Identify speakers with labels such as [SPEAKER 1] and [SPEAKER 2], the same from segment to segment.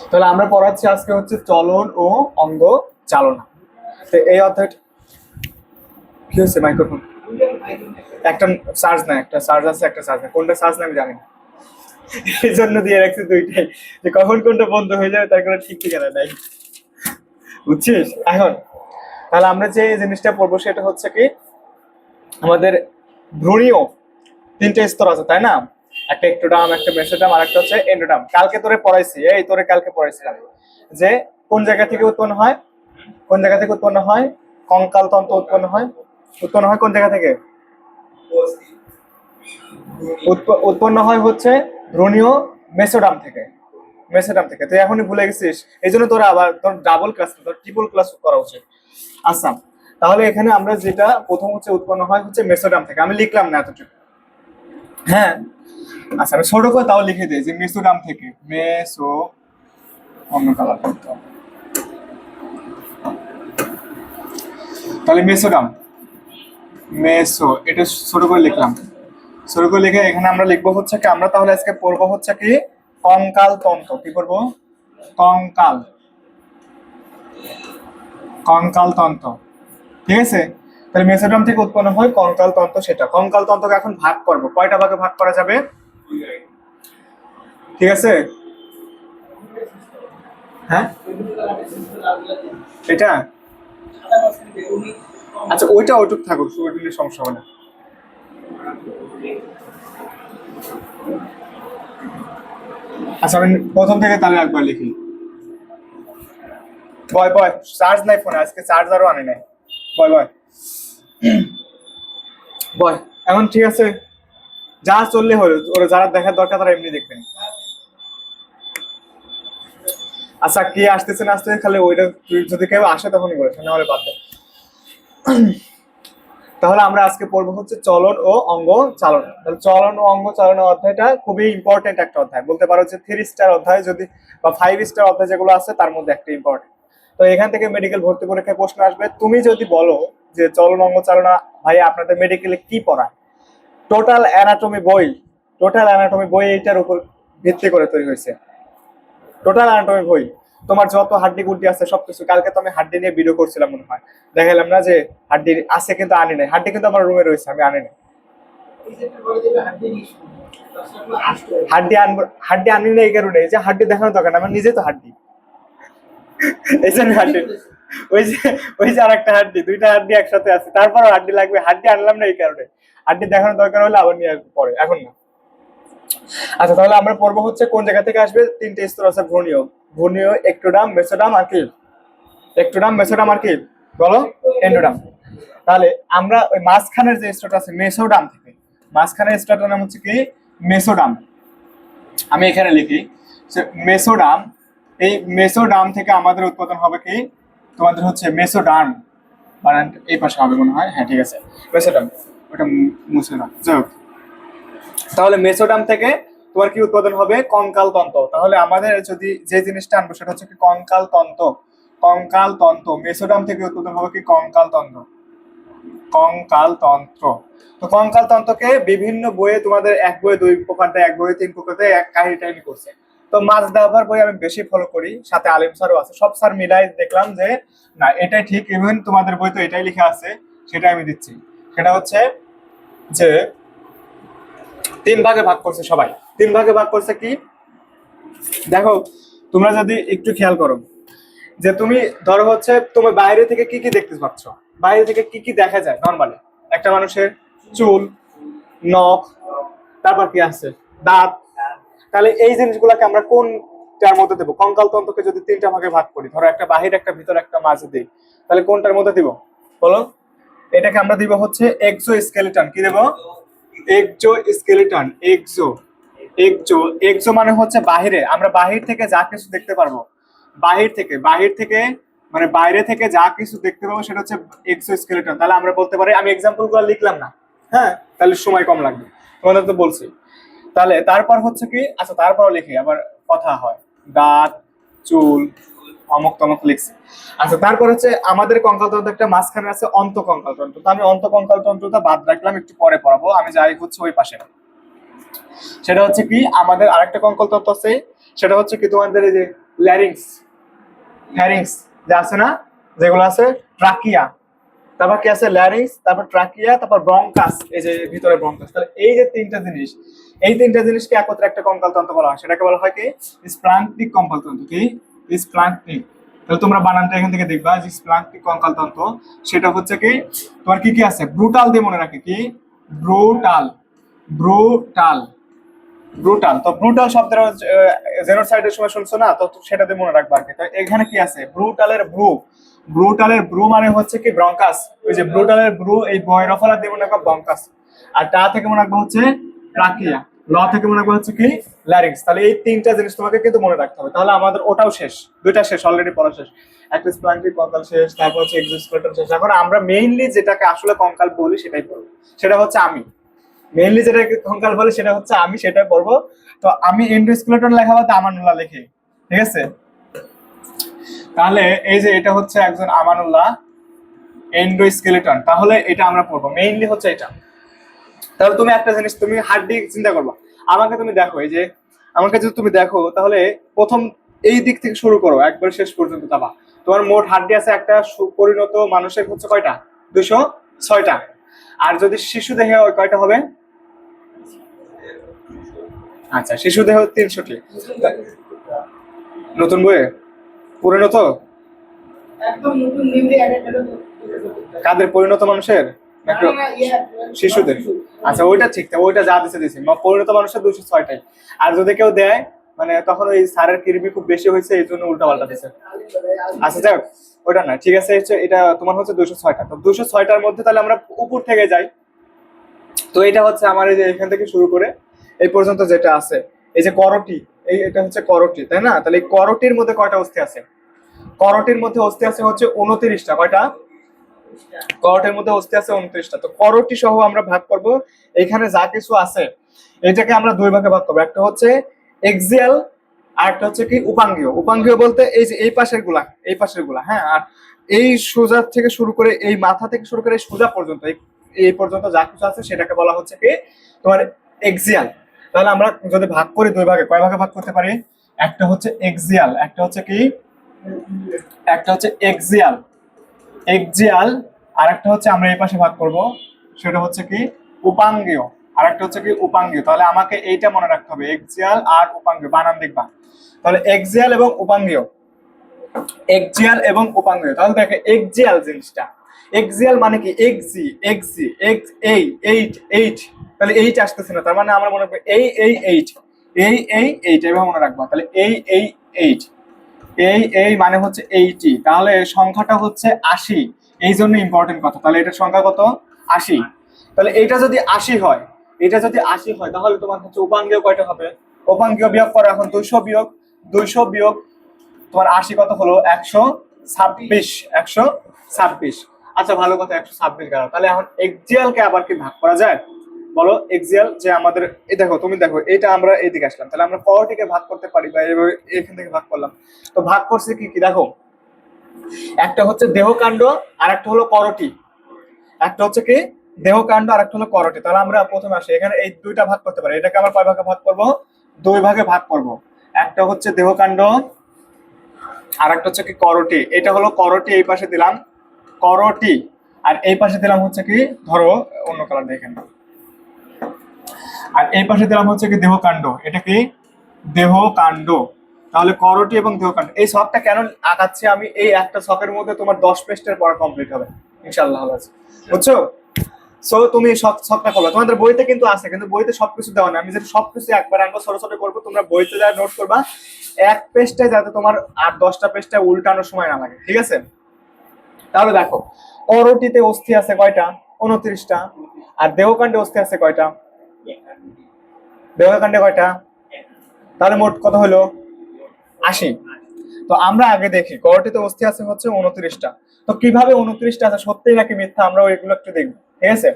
[SPEAKER 1] তাহলে আমরা পড়াচ্ছি আজকে হচ্ছে চলন ও অঙ্গ চালনা। তো এই অধ্যায়টা কি হচ্ছে মাইক্রোফোন একটা চার্জ না, একটা চার্জ আছে একটা চার্জ না, কোনটা চার্জ না আমি জানি না, এই জন্য দিয়ে রাখছি দুইটাই, যে কখন কোনটা বন্ধ হয়ে যাবে তার কোনো ঠিক ঠিকানা নাই, বুঝছিস? এখন তাহলে আমরা যে জিনিসটা পড়বো সেটা হচ্ছে কি আমাদের ভ্রূণীয় তিনটে স্তর আছে তাই না? একটা একটোডাম, একটা মেসোডাম, আর একটা হচ্ছে এন্ডোডাম। কালকে তোরে পড়াইছি, এই তোরে কালকে পড়াইছিলাম যে কোন জায়গা থেকে উৎপন্ন হয়, কোন জায়গা থেকে উৎপন্ন হয়, কঙ্কাল তন্তু উৎপন্ন হয়। উৎপন্ন হয় কোন জায়গা থেকে? উৎপন্ন হয় হচ্ছে ভ্রূণীয় মেসোডাম থেকে। মেসোডাম থেকে তুই এখনই ভুলে গেছিস, এই জন্য তোরা আবার তোর ডাবল ক্লাস, তোর ট্রিপল ক্লাস করা উচিত। আচ্ছা, তাহলে এখানে আমরা যেটা প্রথম হচ্ছে উৎপন্ন হয় হচ্ছে মেসোডাম থেকে। আমি লিখলাম না এতটুকু, হ্যাঁ। আচ্ছা, আমি ছোট করে তাও লিখে দিই যে মেসোডাম থেকে, মেসো অন্য কালার করতে হবে। তাহলে মেসোডাম, মেসো, এটা ছোট করে লিখলাম। ছোট করে লিখে এখানে আমরা লিখবো হচ্ছে কি, আমরা তাহলে আজকে পড়বো হচ্ছে কি কঙ্কাল তন্তু। কি করবো? কঙ্কাল, কঙ্কাল তন্তু, ঠিক আছে? তাহলে মেসোডাম থেকে উৎপন্ন হয় কঙ্কাল তন্তু। সেটা কঙ্কাল তন্তুকে এখন ভাগ করব, কয়টা ভাগে ভাগ করা যাবে? ঠিক আছে, হ্যাঁ এটা আচ্ছা ওইটা ওইটুক থাকুক, ওইটুক নিয়ে সমস্যা হবে না। আচ্ছা আমি প্রথম থেকে তাহলে একবার লিখি। বয় বয়, চার্জ নাই ফোনে, আজকে চার্জারও আনে নাই। বয় বয় বয়, এখন ঠিক আছে, যা চললে হলো, ওরা যারা দেখার দরকার তারা এমনি দেখবেন। আচ্ছা কে আসতেছে না আসতেছে খালি ওইটা তুই যদি কেউ আসে তখনই বলিস, নাহলে বাদ দে। তাহলে আমরা আজকে পড়বো হচ্ছে চলন ও অঙ্গ চালনা। তাহলে চলন ও অঙ্গ চালনা অধ্যায়টা খুবই ইম্পর্টেন্ট একটা অধ্যায়, বলতে পারো যে 3 স্টার অধ্যায় যদি বা 5 স্টার অধ্যায় যেগুলো আছে তার মধ্যে একটা ইম্পর্টেন্ট। তো এখান থেকে মেডিকেল ভর্তি পরীক্ষায় প্রশ্ন আসবে। তুমি যদি বলো যে চলন অঙ্গ চালনা ভাই আপনাদের মেডিকেলে কি পড়ায়, টোটাল অ্যানাটমি বই, টোটাল অ্যানাটমি বই এইটার উপর ভিত্তি করে তৈরি হয়েছে। টোটাল অ্যানাটমি বই, তোমার যত হাড্ডি গুড্ডি আছে সবকিছু। কালকে তো আমি হাড্ডি নিয়ে ভিডিও করছিলাম মনে হয়, দেখালাম না যে হাড্ডি আছে কিন্তু আনি নাই। হাড্ডি কিন্তু আমার রুমে রয়েছে, আমি আনি নাই। হাড্ডি আনবো, হাড্ডি আনি না এই কারণে যে হাড্ডি দেখানো দরকার না, আমার নিজে তো হাড্ডি, এই জন্য হাড্ডি। ওই যে ওই যে আরেকটা হাড্ডি, দুইটা হাড্ডি একসাথে আছে, তারপরও হাড্ডি লাগবে। হাড্ডি আনলাম না এই কারণে, হাড্ডি দেখানো দরকার হলে আবার নিয়ে আসবো পরে, এখন না। আচ্ছা তাহলে আমরা পড়বো হচ্ছে কোন জায়গা থেকে আসবে। তিনটে স্তর আছে ভ্রূণীয়, ভ্রূণীয়, একটোডাম, মেসোডাম আর কি? একটোডাম, মেসোডাম আর কি বলো? এন্ডোডাম। তাহলে আমরা ওই মাঝখানের যে স্তরটা আছে মেসোডাম থেকে, মাঝখানের স্তরটার নাম হচ্ছে কি মেসোডাম। আমি এখানে লিখি মেসোডাম। এই মেসোডাম থেকে আমাদের উৎপাদন হবে কি তোমাদের হচ্ছে মেসোডাম, বানান এই পাশে হবে মনে হয়, হ্যাঁ ঠিক আছে মেসোডাম, ওটা মুছে না যাই হোক। তাহলে মেসোডাম থেকে তোমার কি উৎপাদন হবে? কঙ্কাল তন্তু। তাহলে আমাদের যদি যে জিনিসটা আনবো সেটা হচ্ছে কি কঙ্কাল তন্তু। কঙ্কাল তন্তু মেসোডাম থেকে উৎপাদন হবে কি কঙ্কাল তন্তু, কঙ্কাল তন্ত্র। তো কঙ্কাল তন্ত্রকে বিভিন্ন বইয়ে তোমাদের এক বইয়ে 2 প্রকার দেয়, এক বইয়ে 3 প্রকার দেয়, এক কাহিনী টাইনি করছে। তো মাছ দাবার বই আমি বেশি ফলো করি, সাথে আলিম স্যারও আছে, সব স্যার মিলাই দেখলাম যে না এটাই ঠিক। ইভেন তোমাদের বই তো এটাই লেখা আছে, সেটা আমি দিচ্ছি। সেটা হচ্ছে যে 3 ভাগে ভাগ করছে সবাই। 3 ভাগে ভাগ করছে কি দেখো, তোমরা যদি একটু খেয়াল করো যে তুমি ধরো হচ্ছে তুমি বাইরে থেকে কি কি দেখতে পাচ্ছ, বাইরে থেকে কি কি দেখা যায় নর্মালি একটা মানুষের? চুল, নখ, তারপর কি আছে দাঁত। তাহলে এই জিনিসগুলোকে আমরা কোনটার মধ্যে দেবো? কঙ্কাল তন্ত্রকে যদি 3টা ভাগে ভাগ করি, ধরো একটা বাহির, একটা ভিতর, একটা মাঝে দিই, তাহলে কোনটার মধ্যে দিব বলো? এটাকে আমরা দিব হচ্ছে এক্সো স্কেলিটন। কি দেব? Exoskeleton. Exo, exo, exo মানে হচ্ছে বাহিরে, আমরা বাহির থেকে যা কিছু দেখতে পারবো, বাহির থেকে, বাহির থেকে মানে বাইরে থেকে যা কিছু দেখতে পাবো সেটা হচ্ছে এক্সো স্কেলিটন। তাহলে আমরা বলতে পারি, আমি এক্সাম্পল গুলো লিখলাম না, হ্যাঁ তাহলে সময় কম লাগবে, তোমাদের তো বলছি। তাহলে তারপর হচ্ছে কি, আচ্ছা তারপরও লিখি আবার কথা হয়, দাঁত, চুল, অমুক তমুক লিখছি। আচ্ছা তারপর হচ্ছে আমাদের কঙ্কাল তন্ত্র একটা মাঝখানে আছে অন্ত কঙ্কাল তন্ত্র। তো আমি অন্ত কঙ্কাল তন্ত্রটা বাদ রাখলাম, একটু পরে পড়াবো, আমি যাই হচ্ছে ওই পাশে। সেটা হচ্ছে কি আমাদের আরেকটা কঙ্কাল তন্ত্র আছে, সেটা হচ্ছে কি তোমাদের এই যে ল্যারিংস, ফ্যারিংস যে আছে না, যেগুলো আছে ট্রাকিয়া, তারপর কি আছে ল্যারিংস, তারপর ট্রাকিয়া, তারপর ব্রঙ্কাস, এই যে ভিতরে ব্রঙ্কাস। তাহলে এই যে তিনটা জিনিস, এই তিনটা জিনিসকে একত্রে একটা কঙ্কাল তন্ত্র বলা হয়, সেটাকে বলা হয় কি স্প্লাঙ্কটিক কঙ্কাল তন্ত্র। কি স্প্লাঙ্কটিক। তাহলে তোমরা বানানটা এখান থেকে দেখবা যে স্প্লাঙ্কটিক কঙ্কাল তন্ত্র, সেটা হচ্ছে কি তোমার কি কি আছে, ব্রুটাল দিয়ে মনে রাখে, কি ব্রুটাল, ব্রুটাল, ব্রুটাল। তো ব্রুটাল শব্দের জেনোসাইডের সময় শুনছো না, তো সেটা দিয়ে মনে রাখবা আর কি। তো এখানে কি আছে, ব্রুটালের ব্রু, ব্রুটালের ব্রু মানে হচ্ছে কি ব্রঙ্কাস, ওই যে ব্রুটালের ব্রু, এই বয়রফলা দিয়ে মনে রাখবা ব্রঙ্কাস, আর টা থেকে মনে রাখবা হচ্ছে ট্রাকিয়া, ল থেকে মনে রাখবা হচ্ছে কি ল্যারিংস। তাহলে এই তিনটা জিনিস তোমাকে কিন্তু মনে রাখতে হবে। তাহলে আমাদের ওটাও শেষ, দুইটা শেষ, অলরেডি পড়া শেষ। একটা স্প্লাঙ্কটিক কঙ্কাল শেষ, তারপর হচ্ছে এক্সোস্কেলেটন শেষ। এখন আমরা মেইনলি যেটাকে আসলে কঙ্কাল বলি সেটাই পড়বো, সেটা হচ্ছে আমি মেইনলি যেটাকে কঙ্কাল বলে সেটা হচ্ছে আমি, সেটাই পড়বো। তো আমি এন্ডোস্কেলেটন লেখা বাদ আমানুল্লাহ লিখি, ঠিক আছে। তাহলে এই যে এটা হচ্ছে একজন আমানুল্লাহ এন্ডোস্কেলেটন, তাহলে এটা আমরা পড়বো, মেইনলি হচ্ছে এটা। তাহলে তুমি একটা জিনিস, তুমি হাড্ডি চিন্তা করবা, আমাকে তুমি দেখো, এই যে আমাকে যদি তুমি দেখো, তাহলে প্রথম এই দিক থেকে শুরু করো একবার শেষ পর্যন্ত, তাবা তোমার মোট হাড্ডি আছে একটা পরিণত মানুষের হচ্ছে কয়টা, 206টা। আর যদি শিশু দেহে কয়টা হবে, আচ্ছা শিশু দেহ 300টি। নতুন বইয়ে পরিণত,
[SPEAKER 2] একদম নতুন নিউলি অ্যাডেড হলো।
[SPEAKER 1] কাদের পরিণত মানুষের, শিশুদের? আচ্ছা ওইটা ঠিক, ওইটা যা দিছে দিছে, পরিণত মানুষের 206টাই। আর যদি কেউ দেয় মানে তখন ওই সারের কিরবি খুব বেশি হয়েছে, এই জন্য উল্টা পাল্টা দিছে। আচ্ছা যাক ওটা না, ঠিক আছে, এটা তোমার হচ্ছে 206টা। তো 206টার মধ্যে তাহলে আমরা উপর থেকে যাই। তো এটা হচ্ছে আমার এই যে এখান থেকে শুরু করে এই পর্যন্ত যেটা আছে, এই যে করটি, এটা হচ্ছে করটি, তাই না? তাহলে এই করটির মধ্যে কয়টা অস্থি আছে, করটির মধ্যে অস্থি আছে হচ্ছে 29টা। কয়টা? করটের মধ্যে অস্থি আছে 29টা। তো করটি সহ আমরা ভাগ করব, এখানে যা কিছু আছে এটাকে আমরা দুই ভাগে ভাগ করবো, একটা হচ্ছে এক্সিয়াল আর একটা হচ্ছে কি উপাঙ্গীয়। উপাঙ্গীয় বলতে এই যে এই পাশের গুলা, এই পাশের গুলা, হ্যাঁ, আর এই সোজা থেকে শুরু করে এই মাথা থেকে শুরু করে সোজা পর্যন্ত এই পর্যন্ত যা কিছু আছে সেটাকে বলা হচ্ছে কি তোমার এক্সিয়াল। তাহলে আমরা যদি ভাগ করি দুই ভাগে, কয় ভাগে ভাগ করতে পারি, একটা হচ্ছে এক্সিয়াল, একটা হচ্ছে কি, একটা হচ্ছে এক্সিয়াল, এক্সিয়াল, আর একটা হচ্ছে আমরা এই পাশে ভাগ করব, সেটা হচ্ছে কি উপাঙ্গীয়, আর একটা হচ্ছে কি উপাঙ্গীয়। তাহলে আমাকে এইটা মনে রাখতে হবে, এক্সিয়াল আর উপাঙ্গীয়, বানান দেখবা। তাহলে এক্সিয়াল এবং উপাঙ্গীয়, এক্সিয়াল এবং উপাঙ্গীয়। তাহলে দেখো এক্সিয়াল জিনিসটা, এক্সিয়াল মানে কি এক্সি, এক্সি, এক্স, এই, এইট, এইট, তাহলে এইট আসতেছে না, তার মানে আমরা মনে রাখবো এই এইট, এইট এভাবে মনে রাখবো। তাহলে এইট, এই মানে হচ্ছে 80, তাহলে সংখ্যাটা হচ্ছে 80, এই জন্য ইম্পর্টেন্ট কথা। তাহলে এটার সংখ্যা কত, 80। তাহলে এটা যদি 80 হয়, এটা যদি 80 হয়, তাহলে তোমার হচ্ছে উপাঙ্গীয় কয়টা হবে, উপাঙ্গীয় বিয়োগ করো এখন, 200 বিয়োগ তোমার 80 কত হলো, 126। আচ্ছা ভালো কথা, 126 গেল। তাহলে এখন এক্সিয়ালকে আবার কি ভাগ করা যায় বলো, এক্সিয়াল যে আমাদের এই দেখো, তুমি দেখো এটা আমরা এইদিকে আসলাম, তাহলে আমরা করটিকে ভাগ করতে পারি, বা এইভাবে এখান থেকে ভাগ করলাম। তো ভাগ করছে কি কি দেখো, একটা হচ্ছে দেহকাণ্ড আর একটা হলো করটি, একটা হচ্ছে কি দেহকাণ্ড আর একটা হলো করটি। তাহলে আমরা প্রথমে আসি, এখানে এই দুইটা ভাগ করতে পারি, এটাকে আমরা কয় ভাগে ভাগ করব, দুই ভাগে ভাগ করব। একটা হচ্ছে দেহকাণ্ড আর একটা হচ্ছে কি করটি। এটা হলো করটি, এই পাশে দিলাম করটি, আর এই পাশে দিলাম হচ্ছে কি, ধরো অন্য কালার দেখেন, আর এই পাশে দিলাম হচ্ছে কি দেহকাণ্ড, এটা কি দেহকাণ্ড। তাহলে করটি এবং দেহকাণ্ড, এই ছকটা কেন আঁকাচ্ছি আমি, এই একটা ছকের মধ্যে তোমার 10 পৃষ্ঠার পড়া কমপ্লিট হবে ইনশাআল্লাহ, বুঝছো? সো তুমি ছকটা করবে, তোমাদের বইতে কিন্তু আছে, কিন্তু বইতে সবকিছু দেওয়া না, আমি যেটা সবকিছু একবার আনবো ছোট ছোট করবো, তোমরা বইতে যা নোট করবা এক পৃষ্ঠায়, যাতে তোমার আর 10টা পৃষ্ঠায় উল্টানোর সময় না লাগে, ঠিক আছে? তাহলে দেখো করটিতে অস্থি আছে কয়টা, 29টা, আর দেহকাণ্ডে অস্থি আছে কয়টা, দেহকাণ্ডে কয়টা, তাহলে মোট কত হলো, 80। তো আমরা আগে দেখি করটিতে অস্থি আছে হচ্ছে 29টা। তো কিভাবে 29টা আছে, সত্যি নাকি মিথ্যা, আমরা ওইগুলো একটু দেখবো, ঠিক আছে?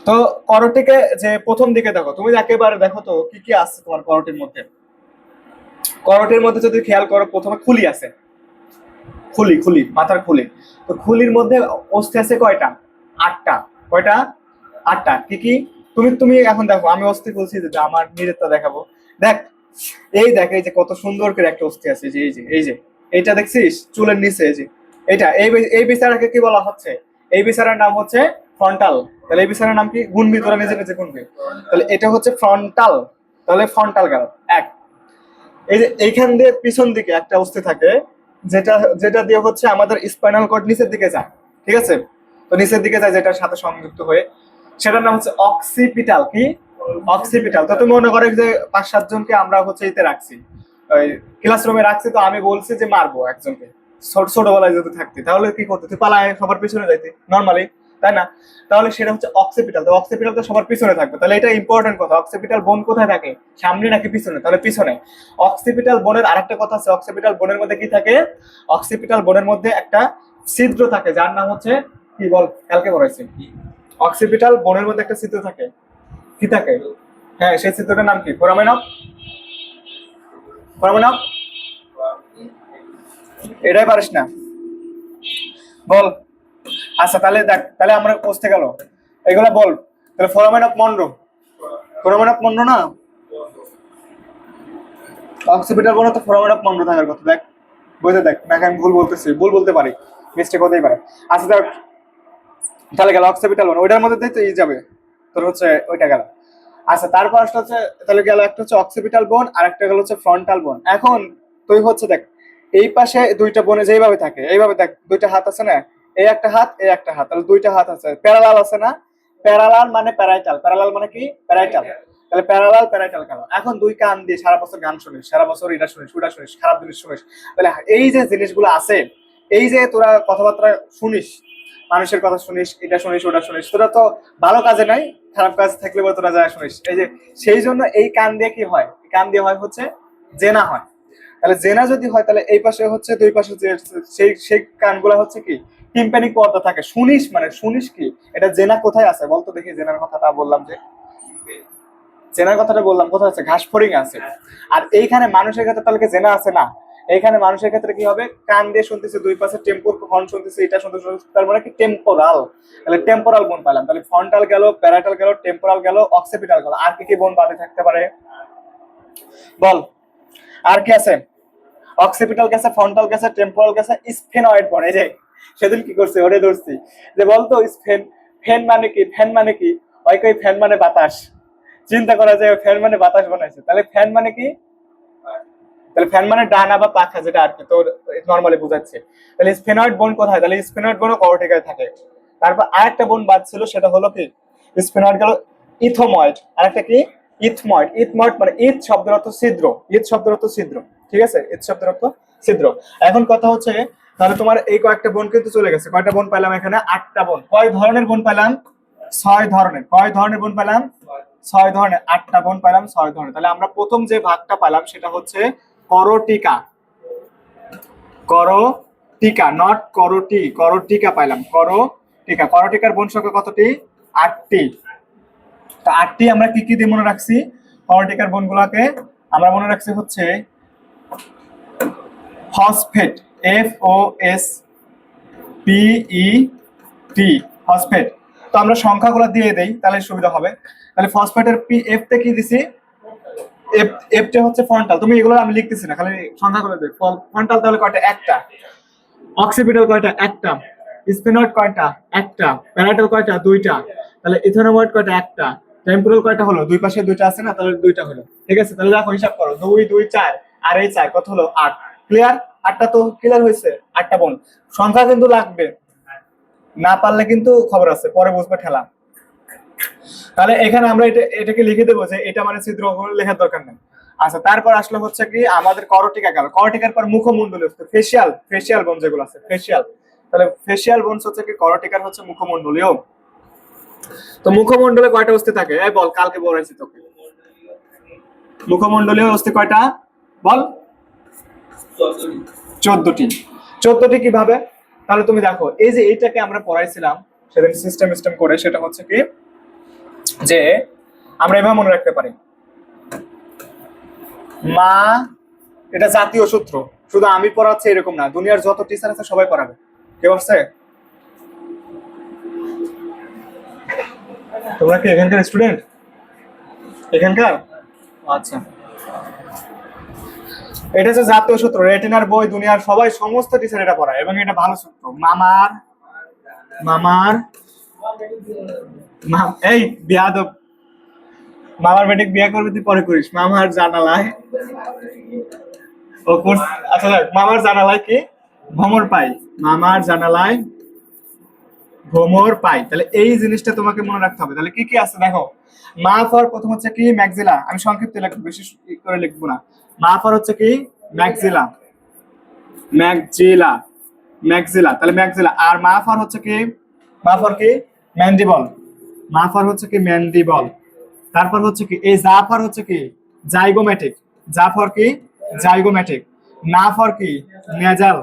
[SPEAKER 1] তো করটিকে যে প্রথম দিকে দেখো, তুমি একেবারে দেখো তো কি কি আছে তোমার করটির মধ্যে। করটির মধ্যে যদি খেয়াল করো, প্রথমে খুলি আছে, খুলি মাথার খুলি। তো খুলির মধ্যে অস্থি আছে কয়টা, 8টা। কয়টা, 8টা। কি কি, তুমি এখন দেখো, আমি অস্থি বলছি যে আমার নিজেরটা দেখাবো। দেখ এই দেখ, এই যে কত সুন্দর করে একটা অস্থি আছে, এই যে এইটা দেখছিস চুলের নিচে, এই যে এটা এই বিচারাকে কি বলা হচ্ছে? এই বিচারার নাম হচ্ছে ফ্রন্টাল। তাহলে এই বিচারার নাম কি? গুনবি, তোরা নিজে নিজে গুনবি। তাহলে এটা হচ্ছে ফ্রন্টাল। তাহলে ফ্রন্টাল গেল এক। এই যে এইখান দিয়ে পিছন দিকে একটা অস্থি থাকে, যেটা যেটা দিয়ে হচ্ছে আমাদের স্পাইনাল কর্ড নিচের দিকে যায়, ঠিক আছে? তো নিচের দিকে যায় যেটার সাথে সংযুক্ত হয়ে, সেটার নাম হচ্ছে অক্সিপিটাল। কি? অক্সিপিটাল। তো তুমি মনে করো যে 5-7 জনকে আমরা হচ্ছে এতে রাখছি, ওই ক্লাসরুমে রাখছি, তো আমি বলছি যে মারবো একজনকে, ছোটবেলায় যদি থাকতি তাহলে কি করতে? তুই পালায় সবার পিছনে যাইতি নর্মালি, তাই না? তাহলে সেটা হচ্ছে অক্সিপিটাল। তো অক্সিপিটাল তো সবার পিছনে থাকবে, তাহলে এটা ইম্পর্টেন্ট কথা। অক্সিপিটাল বোন কোথায় থাকে? সামনে নাকি পিছনে? তাহলে পিছনে। অক্সিপিটাল বোনের আরেকটা কথা আছে, অক্সিপিটাল বোনের মধ্যে কি থাকে? অক্সিপিটাল বোনের মধ্যে একটা ছিদ্র থাকে, যার নাম হচ্ছে কি? বল, কালকে পড়াইছি। অক্সিপিটাল বোনের মধ্যে একটা ছিদ্র থাকে, কি থাকে? হ্যাঁ, সেই ছিদ্রটার নাম কি? Foramen of, foramen of. এটাই পারিস না, বল। আচ্ছা তাহলে দেখ, তাহলে আমরা পৌঁছতে গেল এগুলা বল। তাহলে foramen of Munro, foramen of Munro না? অক্সিপিটাল বোন তো ফোরামেন অফ মনরো থাকার কথা। দেখ বুঝে দেখ, নাকি আমি ভুল বলতেছি? ভুল বলতে পারি, মিস্টেক হতেই পারে। আচ্ছা দেখ, তাহলে গেল অক্সিপিটাল বোন, ওইটার মধ্যে তো ই যাবে, তোর হচ্ছে ওইটা গেল। আচ্ছা তারপর আসলে হচ্ছে, তাহলে গেল একটা হচ্ছে অক্সিপিটাল বোন, আর একটা গেল হচ্ছে ফ্রন্টাল বোন। এখন তুই হচ্ছে দেখ, এই পাশে দুইটা বোনে যেইভাবে থাকে, এইভাবে দেখ, দুইটা হাত আছে না? এই একটা হাত, এই একটা হাত, তাহলে দুইটা হাত আছে, প্যারালাল আছে না? প্যারালাল মানে প্যারাইটাল, প্যারালাল মানে কি? প্যারাইটাল। তাহলে প্যারালাল প্যারাইটাল গেল। এখন দুই কান দিয়ে সারা বছর গান শুনিস, সারা বছর এটা শুনিস, ওটা শুনিস, খারাপ জিনিস শুনিস, তাহলে এই যে জিনিসগুলো আছে, এই যে তোরা কথাবার্তা শুনিস, মানুষের কথা শুনিস, এটা শুনিস, ওটা শুনিস, তোরা তো ভালো কাজে নাই, খারাপ কাজ থাকলে তোরা যা শুনিস, এই যে সেই জন্য এই কান দিয়ে কি হয়? কান দিয়ে হয় হচ্ছে জেনা হয়। তাহলে জেনা যদি হয়, তাহলে এই পাশে হচ্ছে, দুই পাশে যে সেই সেই কানগুলা হচ্ছে কি? টিম্প্যানিক পর্দা থাকে। শুনিস মানে শুনিস কি? এটা জেনা কোথায় আছে বলতো দেখি? জেনার কথাটা বললাম যে, জেনার কথাটা বললাম কোথায় আছে? ঘাস ফড়িং আছে। আর এইখানে মানুষের ক্ষেত্রে তাহলে কি জেনা আছে না? এইখানে মানুষের ক্ষেত্রে কি হবে? কান দিয়ে শুনতেছে, দুই পাশে টেম্পোর হর্ন শুনতেছে, এটা শুনতেছে, তার মানে কি? টেম্পোরাল। তাহলে টেম্পোরাল বোন পাইলাম। তাহলে ফ্রন্টাল গেল, প্যারাটাল গেল, টেম্পোরাল গেল, অক্সিপিটাল গেল। আর কি কি বোন বাদে থাকতে পারে বল? আর কি আছে? অক্সিপিটাল গেছে, ফ্রন্টাল গেছে, টেম্পোরাল গেছে, স্ফেনয়েড বোন। এই যে সেদিন কি করছে, ওরে ধরছি যে বলতো স্ফেন, ফ্যান মানে কি? ফ্যান মানে কি? ওই কই ফ্যান মানে বাতাস। চিন্তা করা যায়, ফ্যান মানে বাতাস বানাইছে। তাহলে ফ্যান মানে কি? তাহলে ফ্যান মানে ডানা বা পাখা, যেটা আর কি তোর নরমালি বোঝাচ্ছে। তাহলে স্ফেনয়েড বোন কোথায়? তাহলে স্ফেনয়েড বোনও কর্টিকায় থাকে। তারপর আরেকটা বোন বাদ ছিল, সেটা হলো কি? স্ফেনয়েড গেল, ইথোময়েড। আরেকটা কি? ইথময়েড। ইথময়েড মানে ইথ শব্দের অর্থ ছিদ্র, ইথ শব্দের অর্থ ছিদ্র, ঠিক আছে? ইথ শব্দের অর্থ ছিদ্র। এখন কথা হচ্ছে, তাহলে তোমার এই কয়েকটা বোন কিন্তু চলে গেছে। কয়টা বোন পাইলাম এখানে? 8টা বোন। কয় ধরনের বোন পাইলাম? 6 ধরনের। কয় ধরনের বোন পাইলাম? 6 ধরনের। 8টা বোন পাইলাম 6 ধরনের। তাহলে আমরা প্রথম যে ভাগটা পাইলাম সেটা হচ্ছে করটিকা। করটিকা, নট করটি, করটিকা পাইলাম। করটিকা, করটিকার বোন সংখ্যা কতটি? 8টি। তো 8টি আমরা কি কি দিয়ে মনে রাখছি? করটিকার বোনগুলোকে আমরা মনে রাখছি হচ্ছে ফসফেট, FOSPET, ফসফেট। তো আমরা সংখ্যাগুলো দিয়ে দেই, তাহলে সুবিধা হবে। তাহলে ফসফেটের এফ তে কি দিছি? এফটা হচ্ছে ফ্রন্টাল। তুমি এগুলো আমি লিখতেছি না, খালি সংখ্যা করে দেই। ফ্রন্টাল তাহলে কয়টা? একটা। অক্সিপিটাল কয়টা? একটা। স্ফেনয়েড কয়টা? একটা। প্যারাটাল কয়টা? দুইটা। তাহলে ইথেনোময়েড কয়টা? একটা। টেম্পোরাল কয়টা হলো? দুই পাশে দুইটা আছে না, তাহলে দুইটা হলো। ঠিক আছে, তাহলে দেখো হিসাব করো, 2 2 4 আর এই 4 কত হলো? 8। ক্লিয়ার? 8টা তো ক্লিয়ার হয়েছে। 8টা বোন। সংখ্যা কিন্তু লাগবে, না পারলে কিন্তু খবর আছে, পরে বুঝবে ঠেলা। তাহলে এখানে আমরা এটাকে লিখে দেবো যে এটা মানে ছিদ্র, লেখার দরকার নেই। আচ্ছা তারপর আসলে হচ্ছে কি আমাদের করটিকা গেল। করটিকার পর মুখমণ্ডল, ফেসিয়াল, ফেসিয়াল বোন যেগুলো আছে, ফেসিয়াল। তাহলে ফেসিয়াল বোনস হচ্ছে কি? করটিকার হচ্ছে মুখমণ্ডলীয়। তো মুখমণ্ডলে কয়টা অস্থি থাকে? এই বল, কালকে বলেছি তোকে। মুখমণ্ডলীয় অস্থি কয়টা বল? 14টি। 14টি কিভাবে? তাহলে তুমি দেখো, এই যে এইটাকে আমরা পড়াইছিলাম সেদিন সিস্টেম করে, সেটা হচ্ছে কি যে আমরা এভাবে মনে রাখতে পারি, মা, এটা জাতীয় সূত্র, শুধু আমি পড়াচ্ছি এরকম না, দুনিয়ার যত টিচার আছে সবাই পড়াবে। কেউ আসছে? তোমরা কি এখানকার স্টুডেন্ট? এখানকার? আচ্ছা। এটা হচ্ছে জাতীয় সূত্র, রেটিনার বই দুনিয়ার সবাই সমস্ত টিচার এটা পড়ায় এবং এটা ভালো সূত্র। মামার মামার এই বিয়াদব, মামার বেটিক বিয়া করবি তুই পরে করিস। মামার জানালায় ও কোর্স, আচ্ছা দেখ, মামার জানালায় কি ভ্রমর পাই, মামার জানালায় ভ্রমর পাই। তাহলে এই জিনিসটা তোমাকে মনে রাখতে হবে। তাহলে কি কি আছে দেখো, মা ফর প্রথম হচ্ছে কি ম্যাক্সিলা, আমি সংক্ষিপ্ত লিখবো, বেশি করে লিখবো না। মা ফর হচ্ছে কি ম্যাক্সিলা, ম্যাক্সিলা, ম্যাক্সিলা, তাহলে ম্যাক্সিলা। আর মা ফর হচ্ছে কি, মা ফর কি ম্যান্ডিবল, মা ফর হচ্ছে কি ম্যান্ডিবল। তারপর হচ্ছে কি এই জাফর হচ্ছে কি জাইগোমেটিক, জাফর কি জাইগোমেটিক। না ফর কি নেজাল,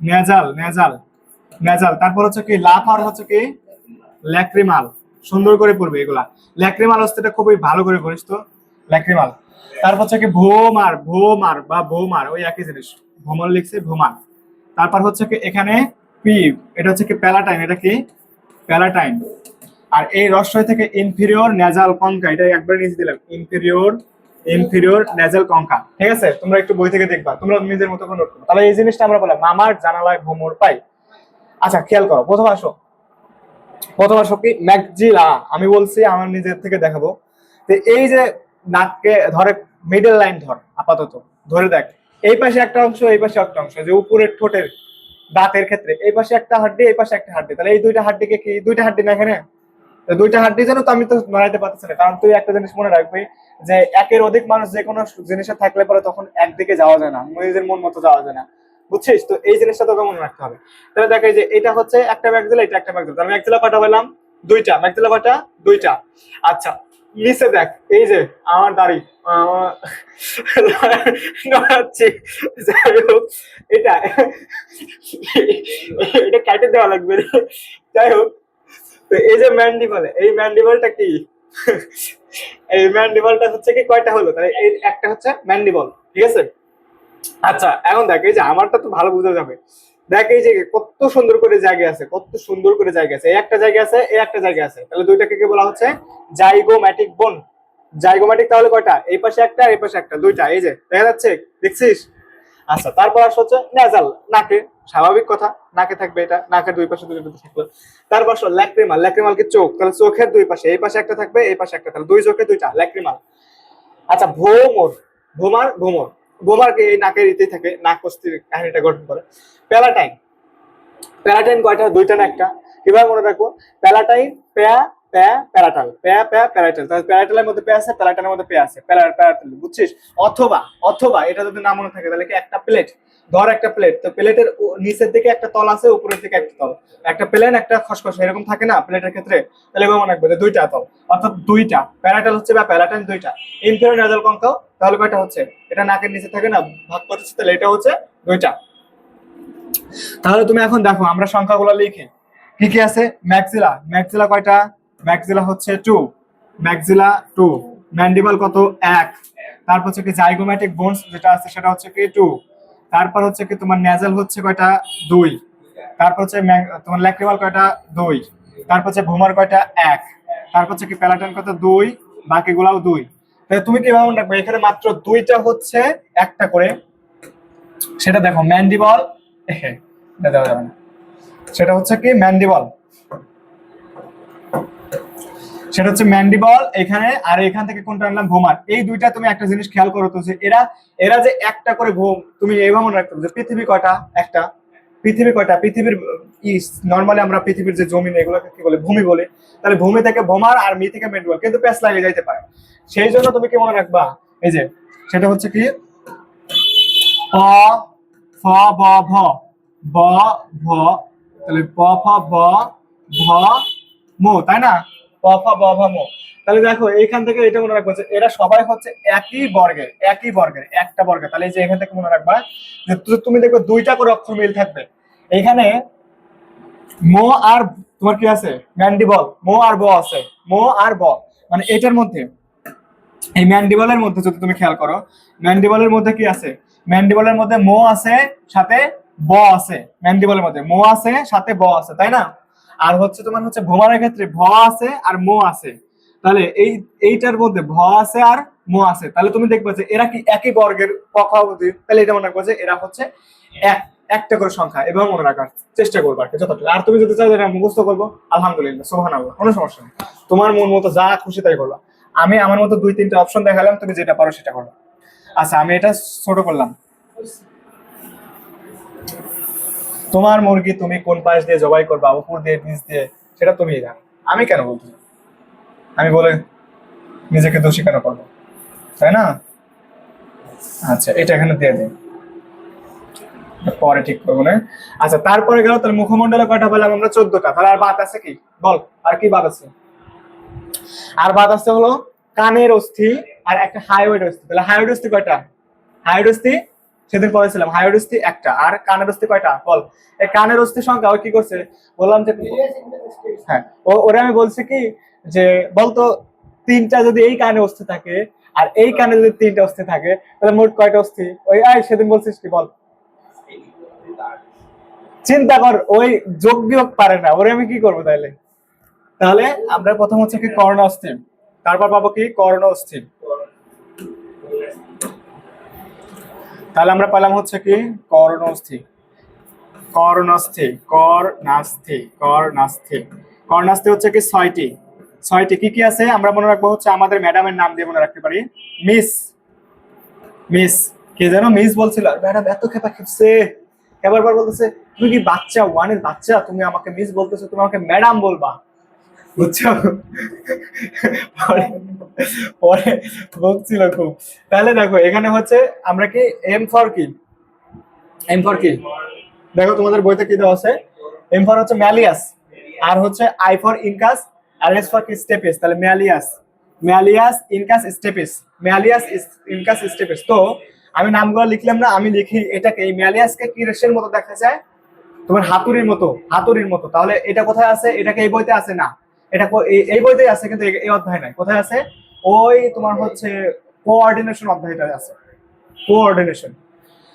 [SPEAKER 1] নেজাল, নেজাল, নেজাল। তারপর হচ্ছে কি লাফার হচ্ছে কি ল্যাক্রিমাল। সুন্দর করে পড়বে এগুলা, ল্যাক্রিমাল অস্তিটা খুবই ভালো করে পড়িস তো, ল্যাক্রিমাল। তারপর হচ্ছে কি ভোমার, ভোমার বা ভোমার ওই একই জিনিস, ভোমার লিখছে ভোমার। তারপর হচ্ছে কি এখানে পি, এটা হচ্ছে কি প্যালাটাইন, এটা কি প্যালাটাইন। আর এই রস্বই থেকে ইনফিরিয়র নেজাল কঙ্কা, এটা একবার নিচে দিলাম, ইনফিরিয়র, ইনফিরিয়র নেজাল কঙ্কা। ঠিক আছে, তোমরা একটু বই থেকে দেখবা, তোমরা নিজের মতো করে নোট করো। তাহলে এই জিনিসটা আমরা বললাম মামার জানালায় ভ্রমর পাই। আচ্ছা খেয়াল করো, প্রথম আসো, প্রথম আসো কি ম্যাকজিলা, আমি বলছি আমার নিজের থেকে দেখাবো। তো এই যে নাককে ধরে, মিডল লাইন ধর, আপাতত ধরে দেখ, এই পাশে একটা অংশ, এই পাশে একটা অংশ, যে উপরের ঠোঁটের দাঁতের ক্ষেত্রে এই পাশে একটা হাড্ডি, এই পাশে একটা হাড্ডি। তাহলে এই দুইটা হাড্ডিকে কি, দুইটা হাড্ডি না এখানে, দুইটা হাড্ডি জানো তো, আমি তো নড়াইতে পারতেছি না। কারণ তুই একটা জিনিস মনে রাখবি যে একের অধিক মানুষ যে কোনো জিনিসে থাকলে পরে তখন একদিকে যাওয়া যায় না, নিজের মন মতো যাওয়া যায় না, বুঝছিস? তো এই জিনিসটা তোকে মনে রাখতে হবে। তাহলে দেখ এই যে এটা হচ্ছে একটা ম্যাক্সিলা, এটা একটা ম্যাক্সিলা, তাহলে ম্যাক্সিলা কয়টা পেলাম, দুইটা। ম্যাক্সিলা কয়টা, দুইটা। আচ্ছা নিচে দেখ, এই যে আমার দাড়ি নড়াচ্ছি, যাই হোক এটা এটা কেটে দেওয়া লাগবে, যাই হোক। তো এই যে ম্যান্ডিবল, এই ম্যান্ডিবলটা কি এই ম্যান্ডিবলটা হচ্ছে কি কয়টা হলো, তাহলে এই একটা হচ্ছে ম্যান্ডিবল, ঠিক আছে। আচ্ছা এখন দেখ, এই যে আমারটা তো ভালো বোঝা যাবে, দেখ এই যে কত সুন্দর করে জায়গা আছে, কত সুন্দর করে জায়গা আছে, এই একটা জায়গা আছে, এই একটা জায়গা আছে, তাহলে দুইটাকে কি বলা হচ্ছে জাইগোম্যাটিক বোন। জাইগোম্যাটিক তাহলে কয়টা, এই পাশে একটা, এই পাশে একটা, দুইটা, এই যে দেখা যাচ্ছে, দেখছিস? আচ্ছা তারপর আসছে হচ্ছে নেজাল, নাকে, স্বাভাবিক কথা, নাকে থাকবে, এটা নাকের দুই পাশে দুটো থাকলো। তারপর আসলো ল্যাক্রিমাল, ল্যাক্রিমাল কি চোখ, তাহলে চোখের দুই পাশে, এই পাশে একটা থাকবে, এই পাশে একটা, তাহলে দুই চোখে দুইটা ল্যাক্রিমাল। আচ্ছা ভ্রমর, ভ্রমার, ভ্রমর, ভ্রমার কি এই নাকের ইতেই থাকে, নাক অস্থির কাহিনীটা গঠন করে। প্যালাটাইন, প্যালাটাইন কয়টা, দুইটা না একটা, কিভাবে মনে রাখবো, প্যালাটাইন প্যা প্যা প্যারাটাল, প্যা প্যা প্যারাটাল, তাহলে প্যারাটালের মধ্যে পে আছে, প্যালাটালের মধ্যে পে আছে, প্যারাটাল, বুঝছিস? অথবা, অথবা এটা যদি না মনে থাকে তাহলে কি একটা প্লেট ধর, একটা প্লেট, তো প্লেটের নিচের দিকে একটা তল আছে, উপরের দিকে একটা তল, একটা প্লেন একটা খসখস এরকম থাকে না প্লেটের ক্ষেত্রে, তাহলে মনে রাখবে যে দুইটা তল, অর্থাৎ দুইটা প্যারাটাল হচ্ছে বা প্যালাটাইন দুইটা। ইনফিরিয়র নেজাল কঙ্কাও তাহলে কয়টা হচ্ছে, এটা নাকের নিচে থাকে না, ভাগ করতেছে, তাহলে এটা হচ্ছে দুইটা। তাহলে তুমি এখন দেখো আমরা সংখ্যাগুলো লিখি, কি কি আছে। ম্যাক্সিলা, ম্যাক্সিলা কয়টা, ম্যাক্সিলা হচ্ছে 2, ম্যাক্সিলা 2। ম্যান্ডিবল কত, 1। তারপর হচ্ছে কি জাইগোম্যাটিক বোনস যেটা আছে সেটা হচ্ছে কি 2। তারপর হচ্ছে কি তোমার নেজাল হচ্ছে কয়টা, 2। তারপর হচ্ছে তোমার ল্যাক্রিমাল কয়টা, 2। তারপর হচ্ছে ভোমার কয়টা, 1। তারপর হচ্ছে কি প্যালাটাইন কত, 2, বাকিগুলাও 2। তাহলে তুমি কি ভাবো রাখবে, এখানে মাত্র দুইটা হচ্ছে একটা করে, সেটা দেখো ম্যান্ডিবল, এটা দেওয়া যাবে না, সেটা হচ্ছে কি ম্যান্ডিবল, সেটা হচ্ছে ম্যান্ডিবল এখানে। আর এখান থেকে কোনটা আনলাম, ভোমার। এই দুইটা তুমি একটা জিনিস খেয়াল করো তো, যে এরা এরা যে একটা করে ভোম, তুমি এইভাবে মনে রাখতে হবে যে পৃথিবী কয়টা, একটা, পৃথিবী কয়টা, পৃথিবীর নর্মালি আমরা পৃথিবীর যে জমিন এগুলোকে কি বলে, ভূমি বলে, তাহলে ভূমি থেকে ভোমার আর মি থেকে ম্যান্ডিবল, কিন্তু প্যাচ লাগিয়ে যাইতে পারে। সেই জন্য তুমি কি মনে রাখবা, এই যে সেটা হচ্ছে কি প ফ ব ভ, ব ভ, তাহলে প ফ ব ভ মো, তাই না, প ফ ব ভ মো। তাহলে দেখো এইখান থেকে এটা মনে রাখবো যে এরা সবাই হচ্ছে একই বর্গের, একই বর্গের, একটা বর্গের। তাহলে এই যে এখান থেকে মনে রাখবা যে তুমি দেখবে দুইটা করে অক্ষর মিল থাকবে এখানে, মো আর তোমার কি আছে, ম্যান্ডিবল, মো আর ব আছে, মো আর ব, মানে এটার মধ্যে, এই ম্যান্ডিবলের মধ্যে যদি তুমি খেয়াল করো, ম্যান্ডিবলের মধ্যে কি আছে, ম্যান্ডিবলের মধ্যে মো আছে, সাথে ব আছে, ম্যান্ডিবলের মধ্যে মো আছে, সাথে ব আছে, তাই না। আর হচ্ছে তোমার হচ্ছে ভোমারের ক্ষেত্রে ভ আছে আর মো আছে, তাহলে এইটার মধ্যে ভ আছে আর ম আছে, তাহলে তুমি দেখবে যে এরা কি একই বর্গের পক্ষাবধি, তাহলে এটা মনে রাখবে যে এরা হচ্ছে এক একটা করে সংখ্যা, এবং মনে রাখার চেষ্টা করবো আর কি যতটুকু। আর তুমি যদি চাও এটা মুখস্থ করবো, আলহামদুলিল্লাহ, সুবহানাল্লাহ, কোনো সমস্যা নেই। তোমার মন মতো যা খুশি তাই করবা। আমি আমার মতো 2-3টা অপশন দেখালাম, তুমি যেটা পারো সেটা করো। আচ্ছা, আমি এটা ছোট করলাম। তোমার মুরগি তুমি কোন পাশ দিয়ে জবাই করবা, উপর দিয়ে নিচ দিয়ে, সেটা তুমি জানো, আমি কেন বলতে, আমি বলে নিজেকে দোষী কেন করবো, তাই না? আচ্ছা, এটা এখানে দিয়ে দিই, পরে ঠিক করবো না। আচ্ছা, তারপরে গেল, তাহলে মুখমন্ডলে কয়টা পেলাম আমরা? 14টা। তাহলে আর বাদ আছে কি বল, আর কি বাদ আছে? আর বাদ আছে হলো কানের অস্থি আর একটা হাইওয়েড অস্থি। তাহলে হাইওয়েড অস্থি কয়টা? হাইওয়েড অস্থি সেদিন পড়েছিলাম, হাইওয়েড অস্থি একটা, আর কানের অস্থি কয়টা বল? এই কানের অস্থি সংখ্যা ও কি করছে বললাম যে, হ্যাঁ, ওরে আমি বলছি কি যে বলতো 3টা যদি এই কানে অস্থি থাকে আর এই কানে যদি 3টা অস্থি থাকে, তাহলে মোট কয়টা অস্থি? ওই সেদিন বলছিস কি বল, চিন্তা কর, ওই যোগ বিয়োগ পারে না, ওরে আমি কি করবো তাহলে? তাহলে আমরা প্রথম হচ্ছে কি কর্ণ অস্থি, তারপর পাবো কি কর্ণ অস্থি। তাহলে আমরা পেলাম হচ্ছে কি কর্ণস্থি, কর্ণস্থি, কর্ণাস্থি, কর্ণাস্থি। কর্ণাস্থি হচ্ছে কি 6টি। 6টি কি কি আছে আমরা মনে রাখবো হচ্ছে আমাদের ম্যাডামের নাম দিয়ে মনে রাখতে পারি। মিস, মিস কে যেন মিস বলছিল, ম্যাডাম এত খেপা খেপছে, এবার বলতেছে তুমি কি বাচ্চা, 1 এর বাচ্চা, তুমি আমাকে মিস বলতেছো, তুমি আমাকে ম্যাডাম বলবা, বুঝছো? পরে পরে বলছিল খুব। তাহলে দেখো এখানে হচ্ছে আমরা কি এম ফর কি, এম ফর কি দেখো তোমাদের বইতে কি দেওয়া আছে, এম ফর হচ্ছে ম্যালিয়াস, আর হচ্ছে আই ফর ইনকাস, আর এস ফর কি স্টেপিস। তাহলে malleus, malleus incus stapes, malleus incus stapes. তো আমি নামগুলো লিখলাম না, আমি লিখি এটাকে, এই ম্যালিয়াসকে কি রেশের মতো দেখা যায়, তোমার হাতুড়ির মতো, হাতুড়ির মতো। তাহলে এটা কোথায় আছে? এটাকে এই বইতে আছে না, এটা এই বইতেই আছে, কিন্তু এই অধ্যায় নাই। কোথায় আছে? ওই তোমার হচ্ছে কোঅর্ডিনেশন অধ্যায়টা আছে, কোঅর্ডিনেশন।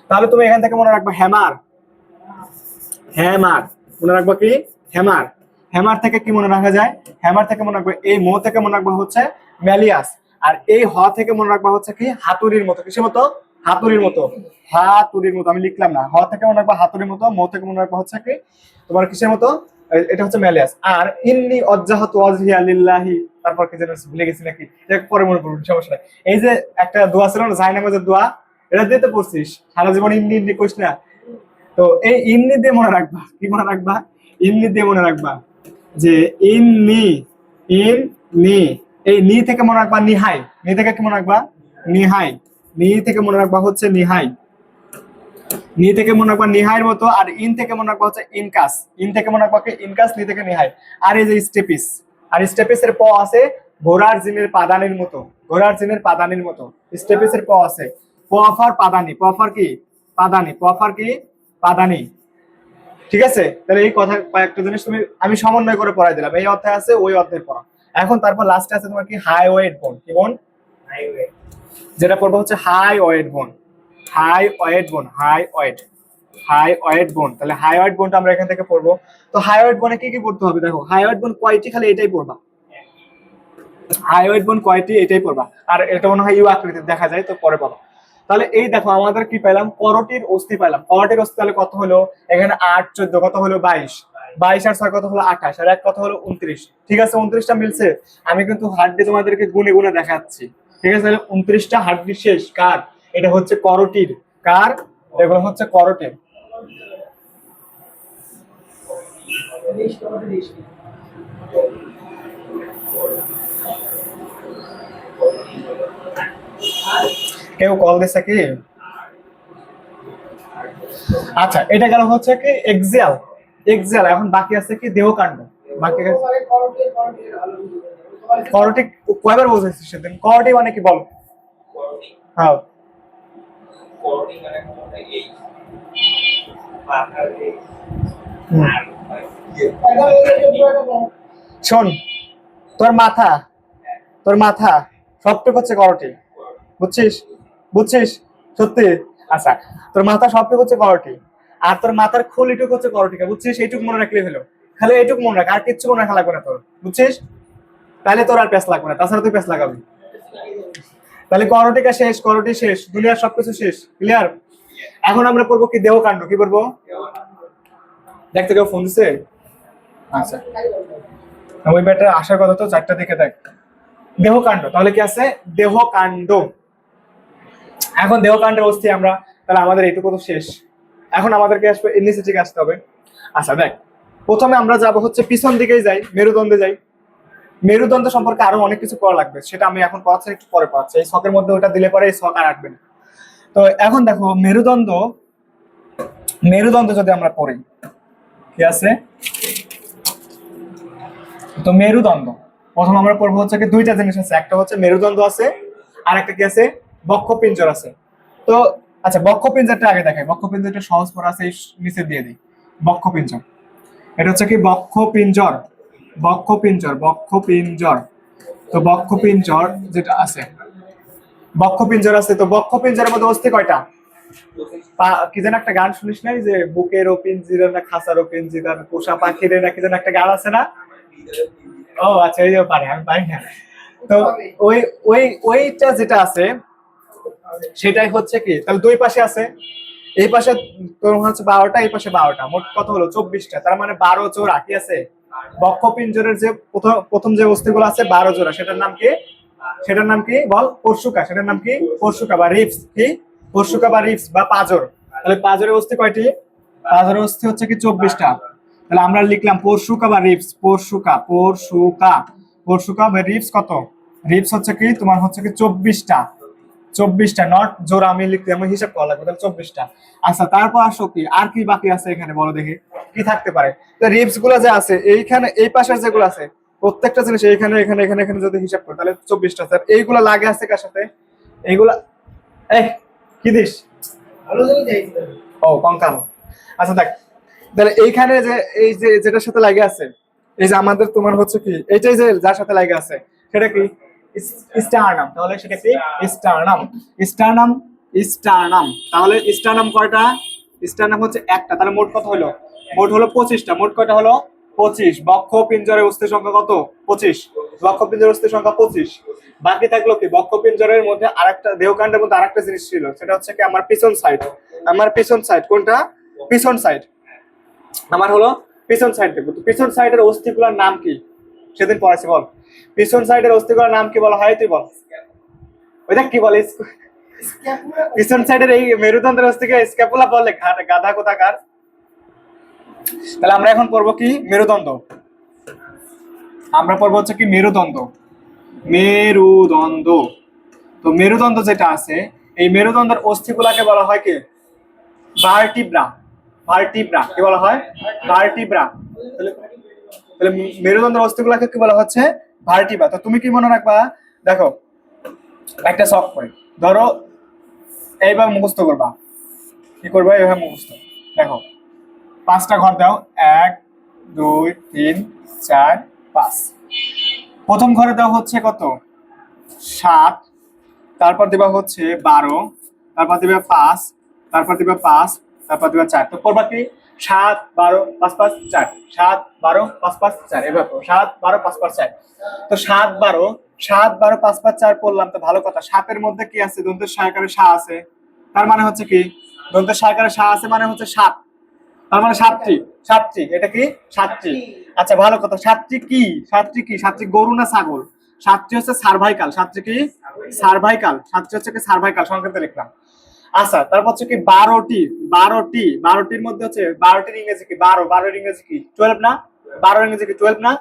[SPEAKER 1] তাহলে তুমি এখান থেকে মনে রাখবে হ্যামার, হ্যামার মনে রাখবো কি হ্যামার। হ্যামার থেকে কি মনে রাখা যায়? হ্যামার থেকে মনে রাখবো এই মো থেকে মনে রাখবো হচ্ছে ম্যালিয়াস, আর এই হ থেকে মনে রাখবো হচ্ছে কি হাতুড়ির মতো। কিসের মতো? হাতুড়ির মতো, হাতুড়ির মতো। আমি লিখলাম না, হ থেকে মনে রাখবো হাতুড়ির মতো, মো থেকে মনে রাখবো হচ্ছে কি তোমার কিসের মতো, এটা হচ্ছে ম্যালিয়াস। আর ইন্নি অজ্জাহাতু ওয়াজহিয়া লিল্লাহি, তারপর কি যেন ভুলে গেছি নাকি, এটা পরে মনে করুন, সমস্যা নাই। এই যে একটা দোয়া ছিল না, জায় নামাজের দোয়া, এটা দিতে পড়ছিস সারা জীবন, ইন্নি ইন্নি কইস না। তো এই ইন্নি দিয়ে মনে রাখবা, কি মনে রাখবা? ইন্নি দিয়ে মনে রাখবা যে ইন্নি, ইন নি, এই নি থেকে মনে রাখবা নিহাই, নি থেকে কি মনে রাখবা? নিহাই, নি থেকে মনে রাখবা হচ্ছে নিহাই, নি থেকে মনে রাখবা নিহাইয়ের মতো। আর ইন থেকে মনে রাখবা হচ্ছে ইনকাস, ইন থেকে মনে রাখবা কি ইনকাস, নি থেকে নিহাই। আর এই যে স্টেপিস, আর স্টেপিসের প আছে ঘোড়ার জিনের পাদানির মতো, ঘোড়ার জিনের পাদানির মতো স্টেপিসের প আছে। প ফর পাদানি, প ফর কি পাদানি, প ফর কি পাদানি। ঠিক আছে, তাহলে এই কথা কয়েকটা জিনিস তুমি আমি সমন্বয় করে পড়াই দিলাম, এই অধ্যায় আছে ওই অধ্যায় পড়া। এখন তারপর লাস্টে আছে তোমার কি হাই ওয়েট বোন, কি বোন? যেটা পড়বো হচ্ছে হাই ওয়েট বোন, হাই ওয়েট বোন, হাই ওয়েট, হাই ওয়েট বোন। তাহলে হাই ওয়েট বোনটা আমরা এখান থেকে পড়বো। তো হাই ওয়েট বোনে কি কি পড়তে হবে দেখো, হাই ওয়েট বোন কয়টি, খালি এটাই পড়বা, হাই ওয়েট বোন কয়টি এটাই পড়বা। আর এটা মনে হয় ইউ আকৃতির দেখা যায়, তো পরে পাবো। তাহলে এই দেখো আমাদের কি পেলাম, করটির অস্থি পেলাম। করটির অস্থি তাহলে কত হলো, এখানে 8 14 কত হলো 22, 22 আর 6 কত হলো 28, আর 1 কত হলো 29। ঠিক আছে, 29টা মিলছে। আমি কিন্তু হাড্ডি তোমাদেরকে গুনে গুনে দেখাচ্ছি। ঠিক আছে, তাহলে 29টা হাড্ডি শেষ কার? এটা হচ্ছে করটির, কার? এগুলো হচ্ছে করটির। কেউ কল দিছে কি? আচ্ছা, এটা গেল হচ্ছে কি এক্সিয়াল, এক্সিয়াল। এখন বাকি আছে কি দেহকাণ্ড, বাকি আছে করটিক। কয়বার বুঝাইছিস সেদিন? করটি মানে কি বল? হ্যাঁ, শোন, তোর মাথা, তোর মাথা সবটুকু হচ্ছে করটি, বুঝছিস? বুঝছিস সত্যি? আচ্ছা, তোর মাথা সবটুকু হচ্ছে করটি, আর তোর মাথার খুলিটুকু হচ্ছে করটিকা, বুঝছিস? এইটুকু মনে রাখলে হলো, খালি এইটুকু মনে রাখ, আর কিচ্ছু মনে রাখা লাগবে না তোর, বুঝছিস? তাহলে তোর আর প্যাঁচ লাগবে না, তাছাড়া তুই প্যাঁচ লাগাবি। তাহলে করোটিকা শেষ, করোটি শেষ, দুনিয়ার সবকিছু শেষ, ক্লিয়ার। এখন আমরা পড়বো কি দেহকাণ্ড, কি পড়বো? দেখতে কেউ ফোন দিছে? আচ্ছা, ওই ব্যাটার আসার কথা তো 4টা দিকে দেখ। দেহকাণ্ড, তাহলে কি আছে? দেহকাণ্ড। এখন দেহকাণ্ডের অস্থি আমরা, তাহলে আমাদের এইটুকু তো শেষ। এখন আমাদেরকে আসবে নিচের দিকে আসতে হবে। আচ্ছা দেখ, প্রথমে আমরা যাব হচ্ছে পিছন দিকেই যাই, মেরুদণ্ডে যাই। মেরুদণ্ড সম্পর্কে আরো অনেক কিছু পড়া লাগবে, সেটা আমি এখন পড়াচ্ছি, একটু পরে পড়াচ্ছি। এই ছকের মধ্যে ওটা দিলে পরে এই ছক আর রাখবেন। তো এখন দেখো মেরুদণ্ড, মেরুদণ্ড যদি আমরা পড়ি কি আছে, তো মেরুদণ্ড প্রথম আমরা পড়বো হচ্ছে কি দুইটা জিনিস আছে, একটা হচ্ছে মেরুদণ্ড আছে, আর একটা কি আছে? বক্ষপিঞ্জর আছে। তো আচ্ছা, বক্ষপিঞ্জরটা আগে দেখাই। বক্ষপিঞ্জরটা সহজ পড়া আছে, এই নিচে দিয়ে দিই। বক্ষপিঞ্জর, এটা হচ্ছে কি বক্ষপিঞ্জর, বক্ষপিঞ্জর, বক্ষপিঞ্জর। তো বক্ষপিঞ্জর যেটা আছে, বক্ষপিঞ্জর আছে। তো বক্ষপিঞ্জরের মধ্যে অস্থি কয়টা? কি যেন একটা গান শুনিস নাই যে বুকের ও পিঞ্জিরা না খাসার ও পিঞ্জিরা পোষা পাখিরে না, কি যেন একটা গান আছে না? ও আচ্ছা, এই যে পারে, আমি পারি না। তো ওই ওই ওইটা যেটা আছে সেটাই হচ্ছে কি, তাহলে দুই পাশে আছে। এই পাশে তোর হচ্ছে 12টা, এই পাশে 12টা, মোট কত হলো? 24টা। তার মানে 12 জোড়া কি আছে? বক্ষপিঞ্জরের যে প্রথম যে অস্থিগুলো আছে 12 জোড়া, সেটার নাম কি? সেটার নাম কি বল? পরশুকা। সেটার নাম কি? পরশুকা বা রিবস। কি? পরশুকা বা রিবস বা পাজর। তাহলে পাজরের অস্থি কয়টি? পাজরের অস্থি হচ্ছে কি 24টা। তাহলে আমরা লিখলাম পরশুকা বা রিবস, পরশুকা, পরশুকা, পরশুকা বা রিবস কত? রিবস হচ্ছে কি তোমার হচ্ছে কি 24টা, 24টা, নট জোড়া আমি লিখতে, আমি হিসাব করা লাগবে, তাহলে 24টা। আচ্ছা, তারপর আসো কি আর কি বাকি আছে এখানে বলো দেখি, কি থাকতে পারে? তো রিবস গুলো যে আছে এইখানে, এই পাশের যেগুলো আছে প্রত্যেকটা জিনিস এইখানে এখানে এখানে এখানে যদি হিসাব করি তাহলে 24টা। স্যার এইগুলা লাগে আছে কার সাথে? এইগুলা এই কি দিস?
[SPEAKER 2] ভালো জিনিস চাইছি।
[SPEAKER 1] ও কঙ্কাল। আচ্ছা দেখ, তাহলে এইখানে যে এই যে যেটার সাথে লাগে আছে, এই যে আমাদের তোমার হচ্ছে কি এইটাই যে যার সাথে লাগে আছে সেটা কি? স্টারনাম। তাহলে সেটা কি? Sternum, sternum, sternum. তাহলে স্টারনাম কয়টা? স্টারনাম হচ্ছে একটা। তাহলে মোট কত হলো? মোট হলো 25টা। মোট কয়টা হলো? 25। বক্ষ পিঞ্জরের অস্থির সংখ্যা কত? 25। বক্ষ পিঞ্জরের অস্থির সংখ্যা 25। বাকি থাকলো কি? বক্ষ পিঞ্জরের মধ্যে আরেকটা, দেহকাণ্ডের মধ্যে আরেকটা জিনিস ছিল, সেটা হচ্ছে কি আমার পিছন সাইড। আমার পিছন সাইড কোনটা? পিছন সাইড আমার হলো পিছন সাইড। দেখবো তো পিছন সাইডের অস্থিগুলোর নাম কি? সেদিন পড়াছি, বল। পিছন সাইডের অস্থিগুলোর নাম কি বলা হয়? তুই বল। ওই দেখ কি বলে, পিছন সাইডের এই মেরুদণ্ডের অস্থিকে স্ক্যাপুলা বলে, গাধা কোথাকার। তাহলে আমরা এখন পড়বো কি? মেরুদণ্ড। আমরা পড়বো হচ্ছে কি মেরুদণ্ড, মেরুদণ্ড। তো মেরুদণ্ড যেটা আছে, এই মেরুদণ্ডের অস্থিগুলাকে বলা হয় কি? ভার্টিব্রা। ভার্টিব্রা কি বলা হয়? ভার্টিব্রা। তাহলে তাহলে মেরুদণ্ডের অস্থিগুলাকে কি বলা হচ্ছে? ভার্টিব্রা। তো তুমি কি মনে রাখবা? দেখো একটা শখ করে ধরো, এইভাবে মুখস্থ করবা। কি করবা? এইভাবে মুখস্থ। দেখো 5টা ঘর দাও, 1 2 3 4 5। প্রথম ঘরে দাও হচ্ছে কত? 7। তারপর দিবা হচ্ছে 12, তারপর দিবা 5, তারপর দিবা 5, তারপর দিবা 4। তো করবা কি? 7 12 5 5 4, 7 12 5 5 4, এভাবে 7 12 5 5 4। তো 7 12 7 12 5 5 4 পড়লাম, তো ভালো কথা। 7-এর মধ্যে কি আছে? দন্তের সহায়কারে সা আছে, তার মানে হচ্ছে কি দন্তের সহায়কারে সা আছে মানে হচ্ছে 7, তার মানে 7টি। 7টি, এটা কি? 7টি। আচ্ছা ভালো কথা, 7টি কি? 7টি কি? 7টি গরু না ছাগল? 7টি হচ্ছে সার্ভাইকাল। 7টি কি? সার্ভাইকাল। 7টি হচ্ছে কি সার্ভাইকাল, সংকেতে লিখলাম। আচ্ছা, তারপর হচ্ছে কি 12টি। 12টি, 12টির মধ্যে হচ্ছে 12টির ইংরেজি কি? 12। 12 এর ইংরেজি কি? 12 না? 12 এর ইংরেজি কি? 12 না?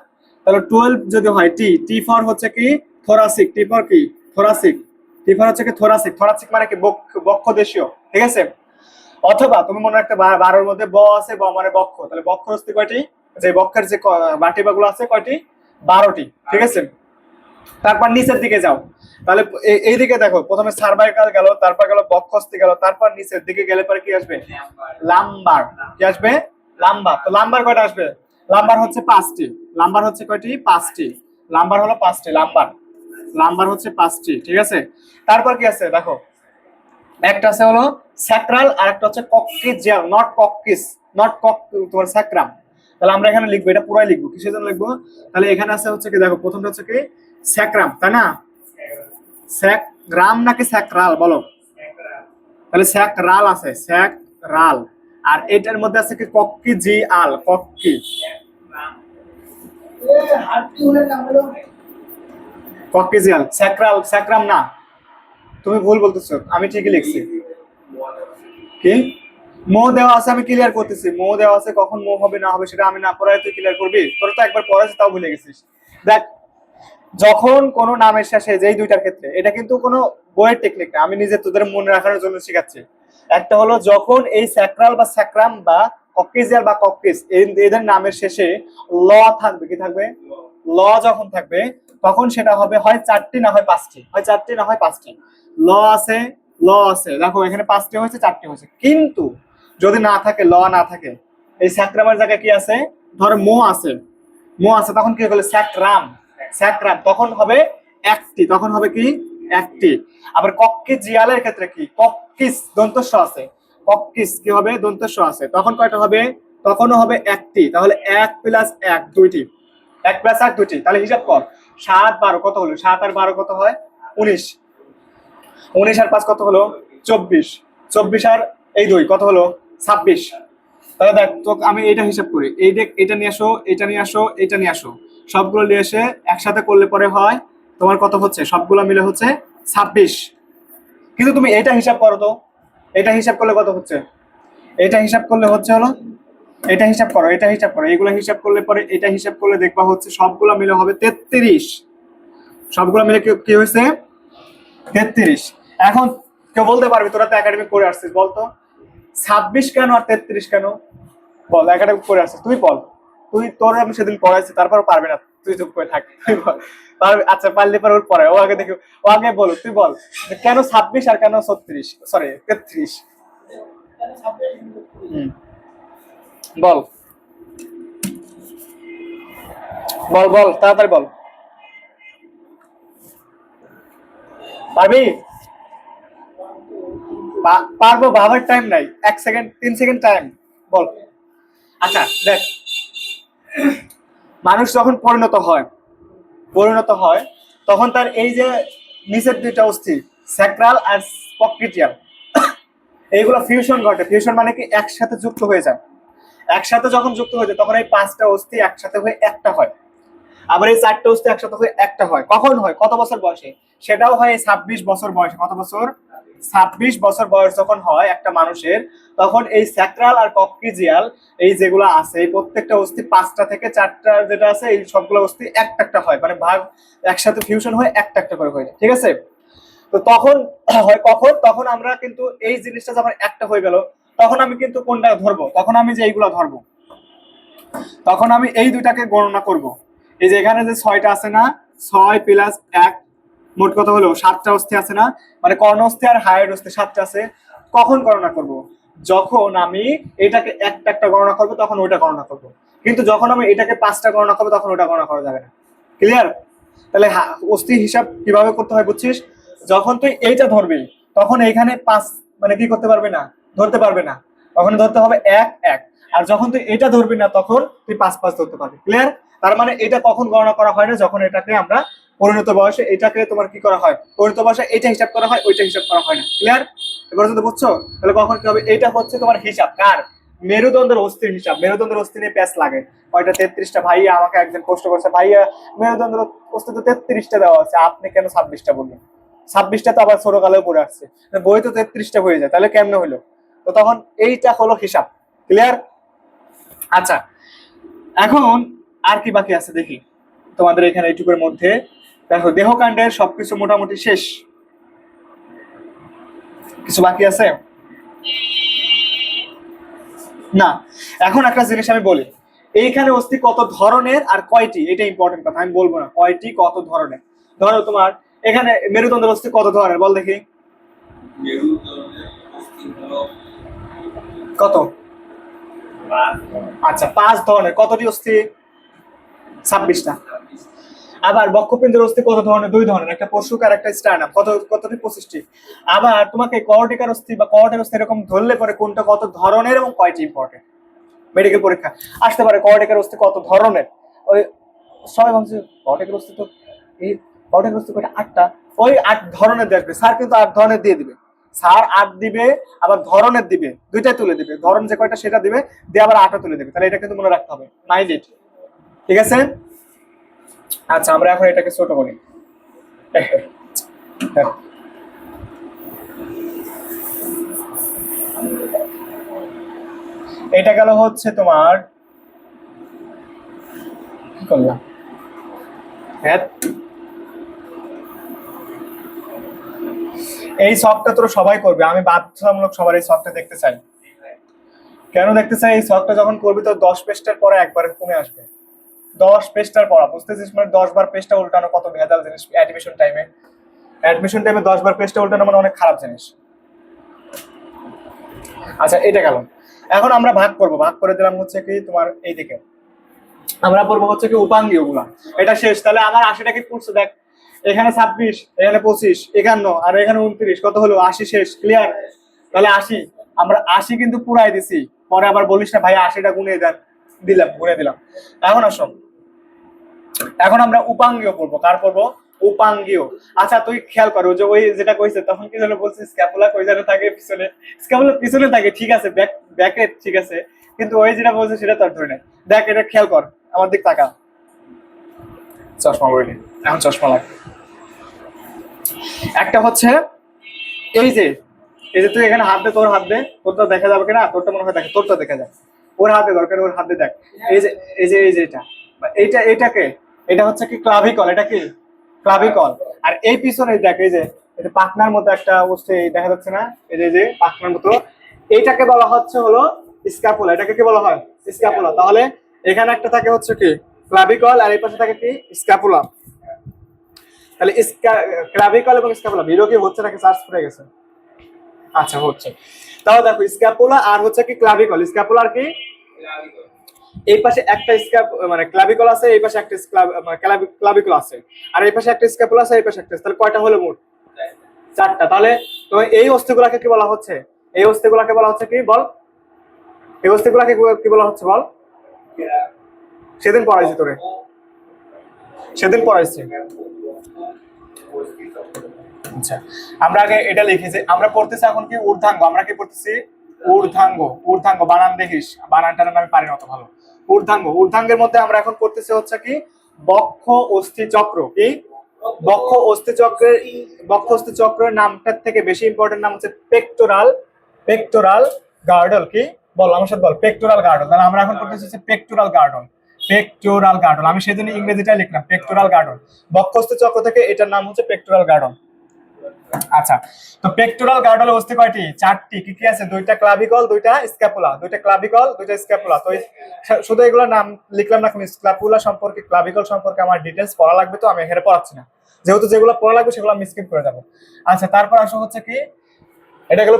[SPEAKER 1] তাহলে 12 যদি হয় টি, টি ফর হচ্ছে কি? থোরাসিক। টি ফর কি? থোরাসিক। টি ফর হচ্ছে কি? থোরাসিক। থোরাসিক মানে কি? বক্ষ দেশীয়, ঠিক আছে? অথবা তুমি মনে রাখতে 12-এর মধ্যে ব আছে, ব মানে বক্ষ। তাহলে বক্ষ অস্থি কয়টি? যে বক্ষের যে বাটিবা গুলো আছে কয়টি? 12টি, ঠিক আছে? তারপর নিচের দিকে যাও, তাহলে এই দিকে দেখো, প্রথমে সার্ভাইকাল গেল, তারপর গেল বক্ষস্থি গেল, তারপর নিচের দিকে গেলে পরে কি আসবে? লাম্বার। কি আসবে? লাম্বার। তো লাম্বার কয়টা আসবে? লাম্বার হচ্ছে 5টি। লাম্বার হচ্ছে কয়টি? 5টি। লাম্বার হলো 5টি। লাম্বার, লাম্বার হচ্ছে 5টি, ঠিক আছে? তারপর কি আছে দেখো, একটা আছে হলো স্যাক্রাল, আর একটা হচ্ছে কক্সিজিয়াল, নট কক্সিস, নট কক, তোমার স্যাক্রাম। তাহলে আমরা এখানে লিখবো, এটা পুরাই লিখবো, কিসের জন্য লিখবো? তাহলে এখানে আছে হচ্ছে কি, দেখো প্রথমটা হচ্ছে কি স্যাক্রাম, তাই না? স্যাক্রাম নাকি স্যাক্রাল বলো? তাহলে স্যাক্রাল আছে, স্যাক্রাল। আর এটার মধ্যে আছে কি কক্কি জি আল, কক্কি
[SPEAKER 2] হাড্ডি হলে নাম হলো
[SPEAKER 1] কক্কিজিয়াল, স্যাক্রাল, স্যাক্রাম না, তুমি ভুল বলতেছো, আমি ঠিকই লিখছি। কি মো দেওয়া আছে, আমি ক্লিয়ার করতেছি, মো দেওয়া আছে, কখন মো হবে না হবে সেটা আমি না পড়ায় তুই ক্লিয়ার করবি? তোরা তো একবার পড়াইছিস তাও ভুলে গেছিস। দেখ, যখন কোনো নামের শেষে যেই দুইটার ক্ষেত্রে, এটা কিন্তু কোনো বইয়ের টেকনিক না, আমি নিজে তোদের মনে রাখার জন্য শেখাচ্ছি। একটা হলো যখন এই স্যাক্রাল বা স্যাক্রাম বা কক্কিজিয়াল বা কক্কিস এদের নামের শেষে ল থাকবে, কি থাকবে? ল যখন থাকবে তখন সেটা হবে হয় চারটি না হয় পাঁচটি, হয় চারটি না হয় পাঁচটি। ল আছে, ল আছে, দেখো এখানে পাঁচটি হয়েছে, চারটি হয়েছে। কিন্তু যদি না থাকে, ল না থাকে, এই স্যাক্রামের জায়গায় কি আছে? ধর মো আছে, মো আছে, তখন কি হলো? স্যাক্রাম, স্যাক্রাম, তখন হবে একটি, তখন হবে কি একটি। আবার কক্কি জিয়ালের ক্ষেত্রে কি? কক্কিস দন্তস্ব আছে, কক্কিস কি হবে? দন্তস্ব আছে, তখন কয়টা হবে? তখনও হবে একটি। তাহলে 1 + 1 দুইটি, 1 + 1 দুইটি। তাহলে হিসাব কর, 7 12 কত হলো? 7 আর 12 কত হয়? 19। 19 আর 5 কত হলো? 24। 24 আর এই 2 কত হলো? 26। তাহলে দেখ তো, আমি এটা হিসাব করি, এই দেখ, এটা নিয়ে আসো, এটা নিয়ে আসো, এটা নিয়ে আসো, সবগুলো নিয়ে এসে একসাথে করলে পরে হয় তোমার কত হচ্ছে? সবগুলো মিলে হচ্ছে 26। কিন্তু তুমি এটা হিসাব করো তো, এটা হিসাব করলে কত হচ্ছে? এটা হিসাব করলে হচ্ছে হলো, এটা হিসাব করো, এটা হিসাব করো, এগুলো হিসাব করলে পরে এটা হিসাব করলে দেখবা হচ্ছে সবগুলো মিলে হবে 33। সবগুলো মিলে কি কি হয়েছে? 33। এখন কেউ বলতে পারবি, তোরা তো একাডেমিক করে আসছিস, বলতো 26 কেন আর 33 কেন? বল, একাডেমিক করে আসছিস, তুই বল। তুই, তোর আমি সেদিন পড়াইছি, তারপর পারবে না, তুই চুপ করে থাক, তুই বল। পারবে? আচ্ছা, পারলে পরে ওর পড়ায়, ও আগে দেখি, ও আগে বলো, তুই বল যে কেন 26 আর কেন 36, সরি 33? হুম, বল বল বল, তাড়াতাড়ি বল। পারবি? পারবো, ভাবার টাইম নাই, 1 সেকেন্ড 3 সেকেন্ড টাইম, বল। আচ্ছা দেখ, মানুষ যখন পরিণত হয় তখন তার এই যে নিচের দুইটা অস্থি, স্যাক্রাল আর পক্রিটিয়াল, এইগুলো ফিউশন ঘটে। ফিউশন মানে কি? একসাথে যুক্ত হয়ে যায়। একসাথে যখন যুক্ত হয়ে যায় তখন এই 5টা অস্থি একসাথে হয়ে একটা হয়। আবার এই 4টে অস্থি একসাথে হয়ে একটা হয়। কখন হয়? কত বছর বয়সে? সেটাও হয় 26 বছর বয়সে। কত বছর? 26 বছর বয়স যখন হয় একটা মানুষের, তখন এই স্যাক্রাল আর কক্সিজিয়াল এই যেগুলো আছে, এই প্রত্যেকটা অস্থি 5টা থেকে 4টা যেটা আছে, এই সবগুলো অস্থি একটা একটা হয়, মানে ভাগ একসাথে ফিউশন হয়ে একটা একটা করে হয়, ঠিক আছে? তো তখন হয় কখন? তখন আমরা কিন্তু এই জিনিসটা যখন একটা হয়ে গেল, তখন আমি কিন্তু কোনটা ধরবো? তখন আমি যে এইগুলা ধরবো, তখন আমি এই দুইটাকে গণনা করব। এই যে এখানে যে 6টা আছে না, 6 + 1 মোট কত হলো? 7টা অস্থি আছে না, মানে কর্ণ অস্থি আর হায়ার অস্থি 7টা আছে। কখন গণনা করব? যখন আমি এটাকে একটা একটা গণনা করব, তখন ওইটা গণনা করব। কিন্তু যখন আমি এটাকে 5টা গণনা করবো, তখন ওটা গণনা করা যাবে না। ক্লিয়ার? তাহলে অস্থি হিসাব কিভাবে করতে হয় বুঝছিস? যখন তুই এইটা ধরবি, তখন এইখানে 5 মানে কি করতে পারবে না, ধরতে পারবে না, তখন ধরতে হবে 1 1। আর যখন তুই এটা ধরবি না, তখন তুই 5 5 ধরতে পারবি। ক্লিয়ার? তার মানে এটা কখন গণনা করা হয় না? যখন এটাকে আমরা পরিণত বয়সে, এটাকে তোমার কি করা হয়? পরিণত বয়সে এটা হিসাব করা হয়, ওইটা হিসাব করা হয় না। ক্লিয়ার? এবার যদি বুঝছো, তাহলে কখন কি হবে? এইটা হচ্ছে তোমার হিসাব কার? মেরুদণ্ডের অস্থির হিসাব। মেরুদণ্ডের অস্থি নিয়ে প্যাচ লাগে কয়টা? 33টা। ভাইয়া আমাকে একজন প্রশ্ন করছে, ভাইয়া মেরুদণ্ডের অস্থি তো 33টা দেওয়া আছে, আপনি কেন 26টা বললেন? 26টা তো আবার ছোটকালেও পড়ে আসছে, বই তো 33টা হয়ে যায়, তাহলে কেমনে হলো? তো তখন এইটা হলো হিসাব। ক্লিয়ার? আচ্ছা, এখন আর কি বাকি আছে দেখি তোমাদের এখানে এইটুকুর মধ্যে। দেখো, দেহকাণ্ডের সবকিছু মোটামুটি শেষ, কিছু বাকি আছে না? এখন একটা জিনিস আমি বলি, এইখানে অস্থি কত ধরনের আর কয়টি, এটা ইম্পর্টেন্ট কথা, আমি বলবো না কয়টি কত ধরনের। ধরো তোমার এখানে মেরুদণ্ডের অস্থি কত ধরনের বল দেখি? কত? আচ্ছা, 5 ধরনের। কতটি অস্থি? 26টা। আবার বক্ষপিণ্ডের অস্থি কত ধরনের? 2 ধরনের, একটা পশুক আর একটা স্টার্নাম। কতটি? 25টি। আবার তোমাকে কর্টিকার অস্থি বা কর্টের অস্থি এরকম ধরলে পরে কোনটা কত ধরনের এবং কয়টি ইম্পর্টেন্ট। মেডিকেল পরীক্ষা আসতে পারে কর্টিক্যাল অস্থি কত ধরনের। ওই সবাই ভাবছে কর্টিক্যাল অস্থি তো এই কর্টিক্যাল অস্থি কয়টা 8টা, ওই 8 ধরনের দেখবে স্যার, কিন্তু 8 ধরনের দিয়ে দিবে স্যার, 8 দিবে আবার ধরনের দিবে, দুইটাই তুলে দিবে, ধরন যে কয়টা সেটা দিবে, দিয়ে আবার 8টা তুলে দিবে। তাহলে এটা কিন্তু মনে রাখতে হবে, মাইন্ড ইট, ঠিক আছে। আচ্ছা আমরা এখন এটাকে ছোট করি। এটা গেল হচ্ছে তোমার কি করলাম, হ্যাঁ এই শখটা তোরা সবাই করবে, আমি বাধ্যতামূলক সবার এই শখটা দেখতে চাই। কেন দেখতে চাই? এই শখটা যখন করবি তো 10 পেজটার পরে একবারে কমে আসবে। 10 পেজটার পড়া বুঝতেছিস, মানে 10 বার পেজটা উল্টানো কত ভেজাল জিনিস। অ্যাডমিশন টাইমে 10 বার পেজটা উল্টানো মানে অনেক খারাপ জিনিস। আচ্ছা এটা গেল। এখন আমরা ভাগ করব, ভাগ করে দিলাম হচ্ছে কি তোমার এই দিকে, আমরা পড়বো হচ্ছে কি উপাঙ্গীয় গুলা। এটা শেষ, তাহলে আমার 80টা কি পড়ছে দেখ, এখানে 26, এখানে 25, 51 আর এখানে 29, কত হলো 80 শেষ, ক্লিয়ার। তাহলে 80, আমরা 80 কিন্তু পুরাই দিছি, পরে আবার বলিস না ভাই 80টা গুনে দেন, গুনে দিলাম। এখন আসো, এখন আমরা উপাঙ্গীয় পড়বো। কার পড়বো? উপাঙ্গীয়। আচ্ছা তুই খেয়াল করো যে ওই যেটা কইছে তখন কি যেন বলছিস, স্ক্যাপুলা কই যেন থাকে পিছনে, স্ক্যাপুলা পিছনে থাকে, ঠিক আছে, ব্যাকে ঠিক আছে, কিন্তু ওই যেটা বলছে সেটা তো আর ধরে নাই। দেখ এটা খেয়াল কর, আমার দিক তাকা, চশমা পরে এখন চশমা লাগবে। একটা হচ্ছে এই যে তুই এখানে হাত দে, তোর হাত দে, তোরটা দেখা যাবে কিনা, তোরটা মনে হয় দেখে, তোরটা দেখা যায়, ওর হাতে দরকার, ওর হাতে দেখ। এই যে এইটাকে, এটা হচ্ছে কি ক্লাভিকল, এটা কি ক্লাভিকল। আর এই পিছনে দেখ, এই যে এটা পাখনার মতো একটা অবস্থা দেখা যাচ্ছে না, এই যে পাখনার মতো, এইটাকে বলা হচ্ছে হলো স্ক্যাপুলা। এটাকে কি বলা হয়? স্ক্যাপুলা। তাহলে এখানে একটা থাকে হচ্ছে কি ক্লাভিকল, আর এই পাশে থাকে কি স্ক্যাপুলা। তাহলে ক্লাভিকল এবং স্ক্যাপুলা ভিডিও কি হচ্ছে নাকি চার্জ করে গেছে? আচ্ছা হচ্ছে। তাহলে দেখো স্ক্যাপুলা আর হচ্ছে কি ক্লাভিকল। স্ক্যাপুলার কি এই পাশে একটা মানে ক্লাভিকল আছে, এই পাশে একটা ক্লাভিকল আছে, আর এই পাশে একটা স্ক্যাপুলা আছে, এই পাশে একটা, তাহলে কয়টা হলো মোট? 4টা। তাহলে তো এই অস্থিগুলাকে কি বলা হচ্ছে? এই অস্থিগুলাকে বলা হচ্ছে কি বল? এই অস্থিগুলাকে কি বলা হচ্ছে বল? সেদিন পড়াইছি তোরে, সেদিন পড়াইছি। আচ্ছা আমরা আগে এটা লিখি যে আমরা পড়তেছি এখন কি ঊর্ধ্বাঙ্গ। আমরা কি পড়তেছি? ঊর্ধ্বাঙ্গ বানান দেখিস, বানানটার আমি পারি না অত ভালো। ঊর্ধ্বাঙ্গের মধ্যে আমরা এখন পড়তেছি হচ্ছে কি বক্ষ অস্থি চক্র। কি বক্ষ অস্থি চক্রের নামটার থেকে বেশি ইম্পর্টেন্ট নাম হচ্ছে পেক্টোরাল গার্ডল। কি বল আমার সাথে বল, পেক্টোরাল গার্ডল। তাহলে আমরা এখন পড়তেছি পেক্টোরাল গার্ডল। আমি সেদিন ইংরেজিটা লিখলাম পেক্টোরাল গার্ডল। বক্ষস্থ চক্র থেকে এটার নাম হচ্ছে পেক্টোরাল গার্ডল। আচ্ছা তো পেক্টোরাল গার্ডলের অস্থি কয়টি? 4টি। কি কি আছে? 2টা ক্লাভিকল, 2টা স্ক্যাপুলা। 2টা ক্লাভিকল, 2টা স্ক্যাপুলা। তো শুধু এগুলোর নাম লিখলাম না, স্ক্যাপুলা সম্পর্কে, ক্লাভিকল সম্পর্কে আমার ডিটেলস পড়া লাগবে, তো আমি এখানে পড়াচ্ছি না, যেহেতু যেগুলো পড়া লাগবে সেগুলো আমি স্কিপ করে যাবো। আচ্ছা তারপর আসো হচ্ছে কি এটা গেল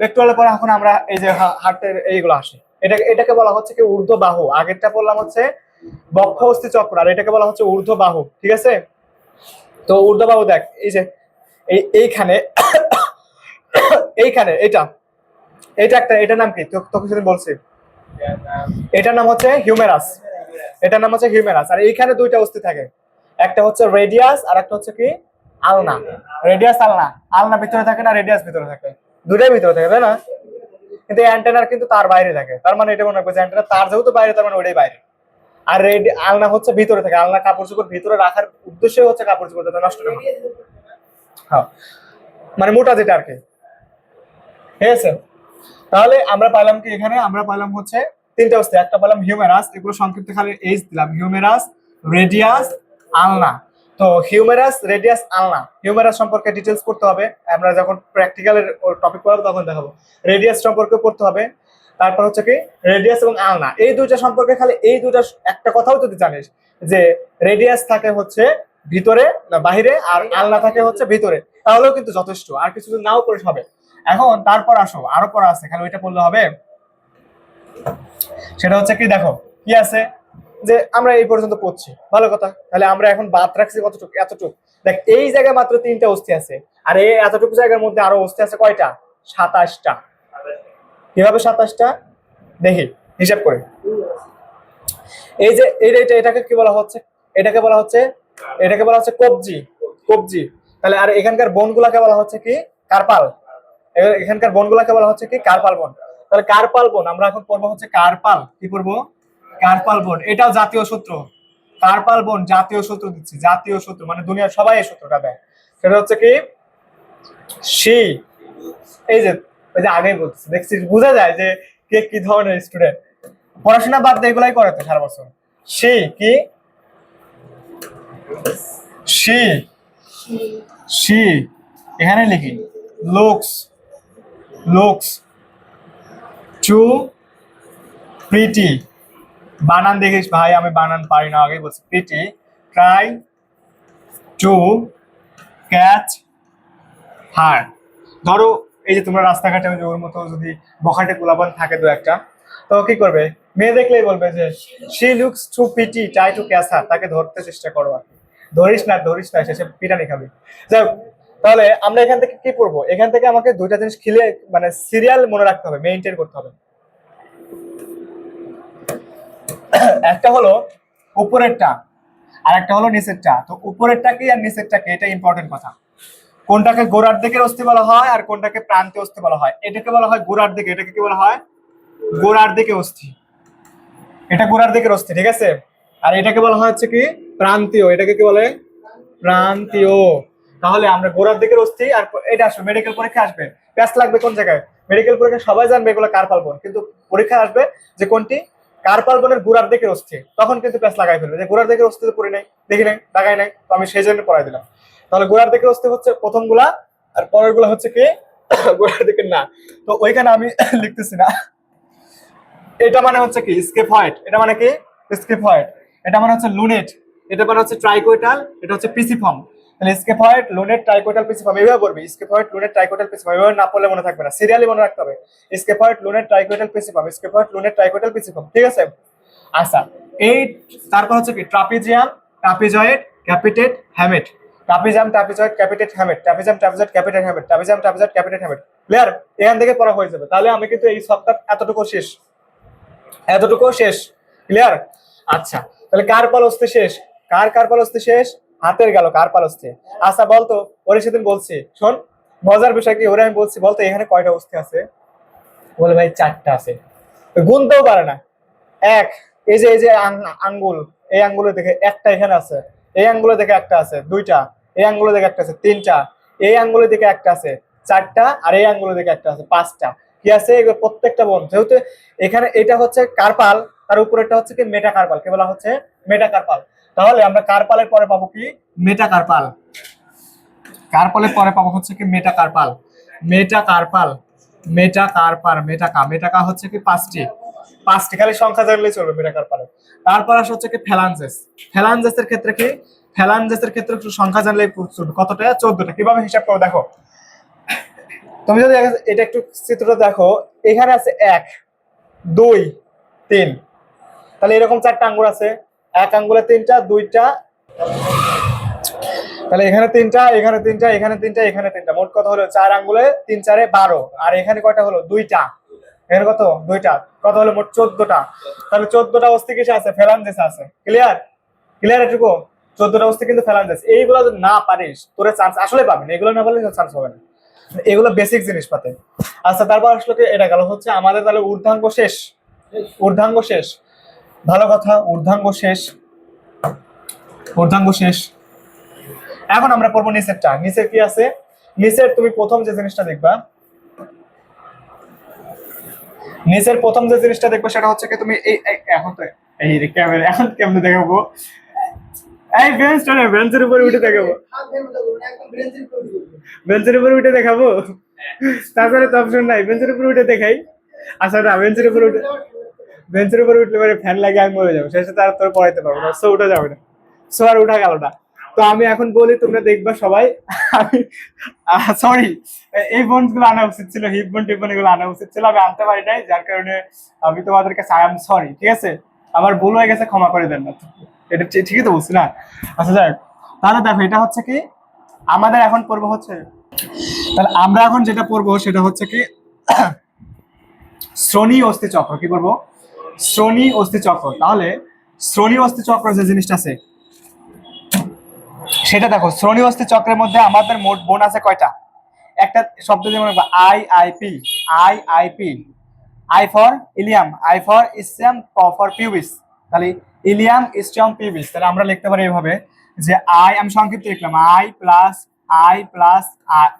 [SPEAKER 1] পেক্টোরালের পরে এখন আমরা এই যে হার্টের এইগুলো আসে, এটাকে বলা হচ্ছে কি ঊর্ধ্ব বাহু। আগেরটা বললাম হচ্ছে বক্ষ অস্থি চক্র, আর এটাকে বলা হচ্ছে ঊর্ধ্ব বাহু, ঠিক আছে। তো ঊর্ধ্ব বাহু দেখ, এই যে এইখানে এটা একটা, এটার নাম কি তোকে সেদিন বলছি, এটার নাম হচ্ছে হিউমেরাস। আর এইখানে 2টা অস্থি থাকে, একটা হচ্ছে রেডিয়াস আর একটা হচ্ছে কি আলনা। আলনা ভিতরে থাকে না, রেডিয়াস ভিতরে থাকে, দুটাই ভিতরে থাকে, তাই না? কিন্তু অ্যান্টেনার কিন্তু তার বাইরে থাকে, তার মানে এটা মনে রাখবে যে অ্যান্টেনা তার যেহেতু বাইরে, তার মানে ওটাই বাইরে। আর আলনা হচ্ছে ভিতরে থাকে, আলনা কাপড় চোপড় ভিতরে রাখার উদ্দেশ্য হচ্ছে কাপড় চোপড় যাতে নষ্ট না হয়। হ্যাঁ মানে মোটা যেটা আর কি, ঠিক আছে। তাহলে আমরা পাইলাম কি, এখানে আমরা পাইলাম হচ্ছে 3টা অস্থি। একটা পাইলাম হিউমেরাস, এগুলো সংক্ষিপ্ত খালি এইচ দিলাম, হিউমেরাস, রেডিয়াস, আলনা। তো হিউমেরাস, রেডিয়াস, আলনা, হিউমেরাস সম্পর্কে ডিটেলস করতে হবে, আমরা যখন প্র্যাকটিক্যালের টপিক পড়াবো তখন দেখাবো। রেডিয়াস সম্পর্কে পড়তে হবে, তারপর হচ্ছে কি রেডিয়াস এবং আলনা, এই 2টা সম্পর্কে খালি এই 2টা একটা কথাও যদি জানিস যে রেডিয়াস থাকে হচ্ছে ভিতরে না বাহিরে, আর আলনা থাকে হচ্ছে ভিতরে, তাহলেও কিন্তু যথেষ্ট, আর কিছু যদি নাও করিস হবে। এখন তারপর আসো, আরো পড়া আছে, খালি ওইটা পড়লে হবে? সেটা হচ্ছে কি দেখো কি আছে, যে আমরা এই পর্যন্ত পড়ছি, ভালো কথা। তাহলে আমরা এখন বাদ রাখছি কতটুকু? এতটুকু। দেখ এই জায়গায় মাত্র 3টা অস্থি আছে, আর এই এতটুকু জায়গার মধ্যে আরো অস্থি আছে কয়টা? 27টা। কিভাবে 27টা দেখি, হিসাব করে। এই যে এটাকে কি বলা হচ্ছে, এটাকে বলা হচ্ছে কবজি, কবজি। তাহলে আর এখানকার বনগুলাকে বলা হচ্ছে কি কার্পাল, এখানকার বনগুলাকে বলা হচ্ছে কি কার্পাল বন। তাহলে কার্পাল বন আমরা এখন পড়বো হচ্ছে কার্পাল, কি পড়বো কার্পাল বন। এটাও জাতীয় সূত্র, কার্পাল বন জাতীয় সূত্র দিচ্ছি, জাতীয় সূত্র মানে দুনিয়ার সবাই এই সূত্রটা দেয়। সেটা হচ্ছে কি সি, এই যে ওই যে আগেই বলছি, দেখছি বোঝা যায় যে কে কি ধরনের স্টুডেন্ট, পড়াশোনা বাদ দিয়ে এগুলাই করে তো সারা বছর। সি কি সি, সি এখানে লিখি লুকস, লুকস টু প্রিটি, বানান দেখিস ভাই, আমি বানান পারি না, আগে বলছি প্রিটি, ট্রাই টু ক্যাচ হার। ধরো এই যে তোমরা রাস্তাঘাটে ওর মতো যদি বখাটে গোলাপান থাকে দু একটা, তো কি করবে, মেয়ে দেখলেই বলবে যে she looks too pretty try to catch her, তাকে ধরতে চেষ্টা করো, আর কি ধরিস না শেষে পিটানি খাবি। যাই হোক, তাহলে আমরা এখান থেকে কি পড়বো, এখান থেকে আমাকে দুইটা জিনিস খিলে মানে সিরিয়াল মনে রাখতে হবে, মেইনটেইন করতে হবে। একটা হলো উপরেরটা আর একটা হলো নিচেরটা। তো উপরেরটা কি আর নিচেরটা কি, এটা ইম্পর্টেন্ট কথা। কোনটাকে গোড়ার দিকের অস্থি বলা হয় আর কোনটাকে প্রান্তীয় অস্থি বলা হয়। এটাকে বলা হয় গোড়ার দিকে, এটাকে কি বলা হয় গোড়ার দিকে অস্থি, এটা গোড়ার দিকের অস্থি, ঠিক আছে। আর এটাকে বলা হয় হচ্ছে কি প্রান্তীয়, এটাকে কি বলে প্রান্তীয়। তাহলে আমরা গোড়ার দিকের অস্থি, আর এটা আসবে মেডিকেল পরীক্ষা আসবে, প্যাস লাগবে কোন জায়গায়, মেডিকেল পরীক্ষা সবাই জানবে এগুলো কার্পাল বন, কিন্তু পরীক্ষা আসবে যে কোনটি কার্পাল বনের গোড়ার দিকের অস্থি, তখন কিন্তু প্যাস লাগাই ফেলবে যে গোড়ার দিকের অস্থি তো পড়ি নাই, দেখি নাই, লাগাই নাই, তো আমি সেই জন্য পড়াই দিলাম। তাহলে গোড়ার দিকের অস্থি হচ্ছে প্রথম গুলা, আর পরের গুলা হচ্ছে কি গোড়ার দিকের না। তো ওইখানে আমি লিখতেছি না। এটা মানে হচ্ছে কি স্কেফয়েড, এটা মানে কি স্কেফয়েড, এটা মানে হচ্ছে লুনেট, এটা মানে হচ্ছে ট্রাইকোটাল, এটা হচ্ছে পিসিফর্ম। তাহলে স্কেফয়েড লুনেট ট্রাইকোটাল পিসিফর্ম এইভাবে পড়বি, স্কেফয়েড লুনেট ট্রাইকোটাল পিসিফর্ম, এইভাবে না পড়লে মনে থাকবে না, সিরিয়ালি মনে রাখতে হবে। স্কেফয়েড লুনেট ট্রাইকোটাল পিসিফর্ম, স্কেফয়েড লুনেট ট্রাইকোটাল পিসিফর্ম, ঠিক আছে। আচ্ছা, এই তারপর হচ্ছে কি trapezium, trapezoid, capitate, hamate, trapezium, trapezoid, capitate, hamate, trapezium, trapezoid, capitate, hamate, trapezium, trapezoid, capitate, hamate. Clear? এখান থেকে পড়া হয়ে যাবে। তাহলে আমি কিন্তু এই সপ্তাহ এতটুকু শেষ, এতটুকু শেষ। ক্লিয়ার? আচ্ছা, তাহলে কার্পাল অস্থি শেষ, কার্পাল অস্থি শেষ, হাতের গেল কার্পাল অস্থি। আচ্ছা বলতো, ওরে সেদিন বলছি, শোন মজার বিষয় কি, ওরে আমি বলছি বলতো এখানে কয়টা অস্থি আছে, বলে ভাই 4টা আছে, গুনতেও পারে না। এক, এই যে আঙ্গুল, এই আঙ্গুলে দেখে একটা এখানে আছে, এই আঙ্গুলে দেখে একটা আছে, 2টা, এই আঙ্গুলে দেখে একটা আছে, 3টা, এই আঙ্গুলে দেখে একটা আছে, 4টা, আর এই আঙ্গুলে দেখে একটা আছে, 5টা। কি আছে প্রত্যেকটা বোন, যেহেতু এখানে এটা হচ্ছে কার্পাল, তার উপরেরটা হচ্ছে কি মেটা কার্পাল, কে বলা হচ্ছে মেটা কার্পাল। তাহলে আমরা কার্পালের পরে পাবো কি মেটা কার্পাল, কার্পালের পরে পাবো হচ্ছে কি মেটা কার্পাল, মেটা কার্পাল, মেটা কার্পাল, মেটাকা হচ্ছে কি 5টি, খালি সংখ্যা জানলেই চলবে মেটা কার্পালে। তারপর আসে হচ্ছে কি ফ্যালাঞ্জেস, ফ্যালাঞ্জেসের ক্ষেত্রে কি, ফ্যালাঞ্জেসের ক্ষেত্রে সংখ্যা জানলেই কতটা, 14টা। কিভাবে হিসাব করো দেখো, তুমি যদি এটা একটু চিত্রটা দেখো, এখানে আছে 1 2 3, তাহলে এরকম 4টা আঙ্গুল আছে, এক আঙ্গুলে 3টা, 2টা, তাহলে এখানে 3টা, এখানে 3টা, এখানে 3টা, এখানে 3টা, মোট কত হলো 4 আঙ্গুলে 3 4 12, আর এখানে কয়টা হলো 2টা, এখানে কত 2টা, কত হলো মোট 14টা। তাহলে 14টা অস্থি কিসে আছে, ফ্যালাঞ্জেস আছে। ক্লিয়ার? ক্লিয়ার এটুকু? 14টা অস্থি কিন্তু ফ্যালাঞ্জেস। এইগুলো যদি না পারিস তোরে চান্স আসলে পাবি না, এগুলো না পারলে চান্স হবে না, এগুলো বেসিক জিনিস পাতে। আচ্ছা, তারপর আসলে এটা গেল হচ্ছে আমাদের, তাহলে ঊর্ধ্বাঙ্গ শেষ, ঊর্ধ্বাঙ্গ শেষ, ভালো কথা, ঊর্ধ্বাঙ্গ শেষ, ঊর্ধ্বাঙ্গ শেষ। এখন আমরা পড়বো নিচেরটা। নিচের কি আছে, নিচের তুমি প্রথম যে জিনিসটা দেখবা, নিচের প্রথম যে জিনিসটা দেখবে সেটা হচ্ছে কি তুমি এখন তো এই ক্যামেরা এখন কেমনে দেখাবো, এই বেঞ্চটা না, বেঞ্চের উপরে উঠে দেখাবো, বেঞ্চের উপরে উঠে দেখাবো, তাছাড়া তো অপশন নাই, বেঞ্চের উপরে উঠে দেখাই। আচ্ছা না, বেঞ্চের উপরে উঠে, বেঞ্চের উপরে উঠলে পরে ফ্যান লাগে আমি মরে যাবো, শেষে তার তোর পড়াইতে পারবো না, সো উঠা যাবে না, সো আর উঠা গেল না। তো আমি এখন বলি, তোমরা দেখবা সবাই, আমি সরি, এই বোনস গুলো আনা উচিত ছিল, হিপ বোন টিপ বোন এগুলো আনা উচিত ছিল, আমি আনতে পারি নাই, যার কারণে আমি তোমাদের কাছে আই এম সরি, ঠিক আছে, আমার ভুল হয়ে গেছে, ক্ষমা করে দেন না, এটা ঠিকই তো বলছি না। আচ্ছা যাই হোক, তাহলে দেখো এটা হচ্ছে কি আমাদের এখন পর্ব হচ্ছে, তাহলে আমরা এখন যেটা পড়বো সেটা হচ্ছে কি শ্রোণী অস্থি চক্র, কি বলবো শ্রোণী অস্থি চক্র। তাহলে শ্রোণী অস্থি চক্র যে জিনিসটা আছে সেটা দেখো, শ্রোণী অস্থি চক্রের মধ্যে আমাদের মোট বোন আছে কয়টা? একটা শব্দ যেমন IIP, IIP, I for Ilium, I for ischium, প ফর পিউবিস। তাহলে ইলিয়াম, ইস্টিয়াম, পিউবিস। তাহলে আমরা লিখতে পারি এইভাবে যে আমি সংক্ষিপ্ত লিখলাম আই প্লাস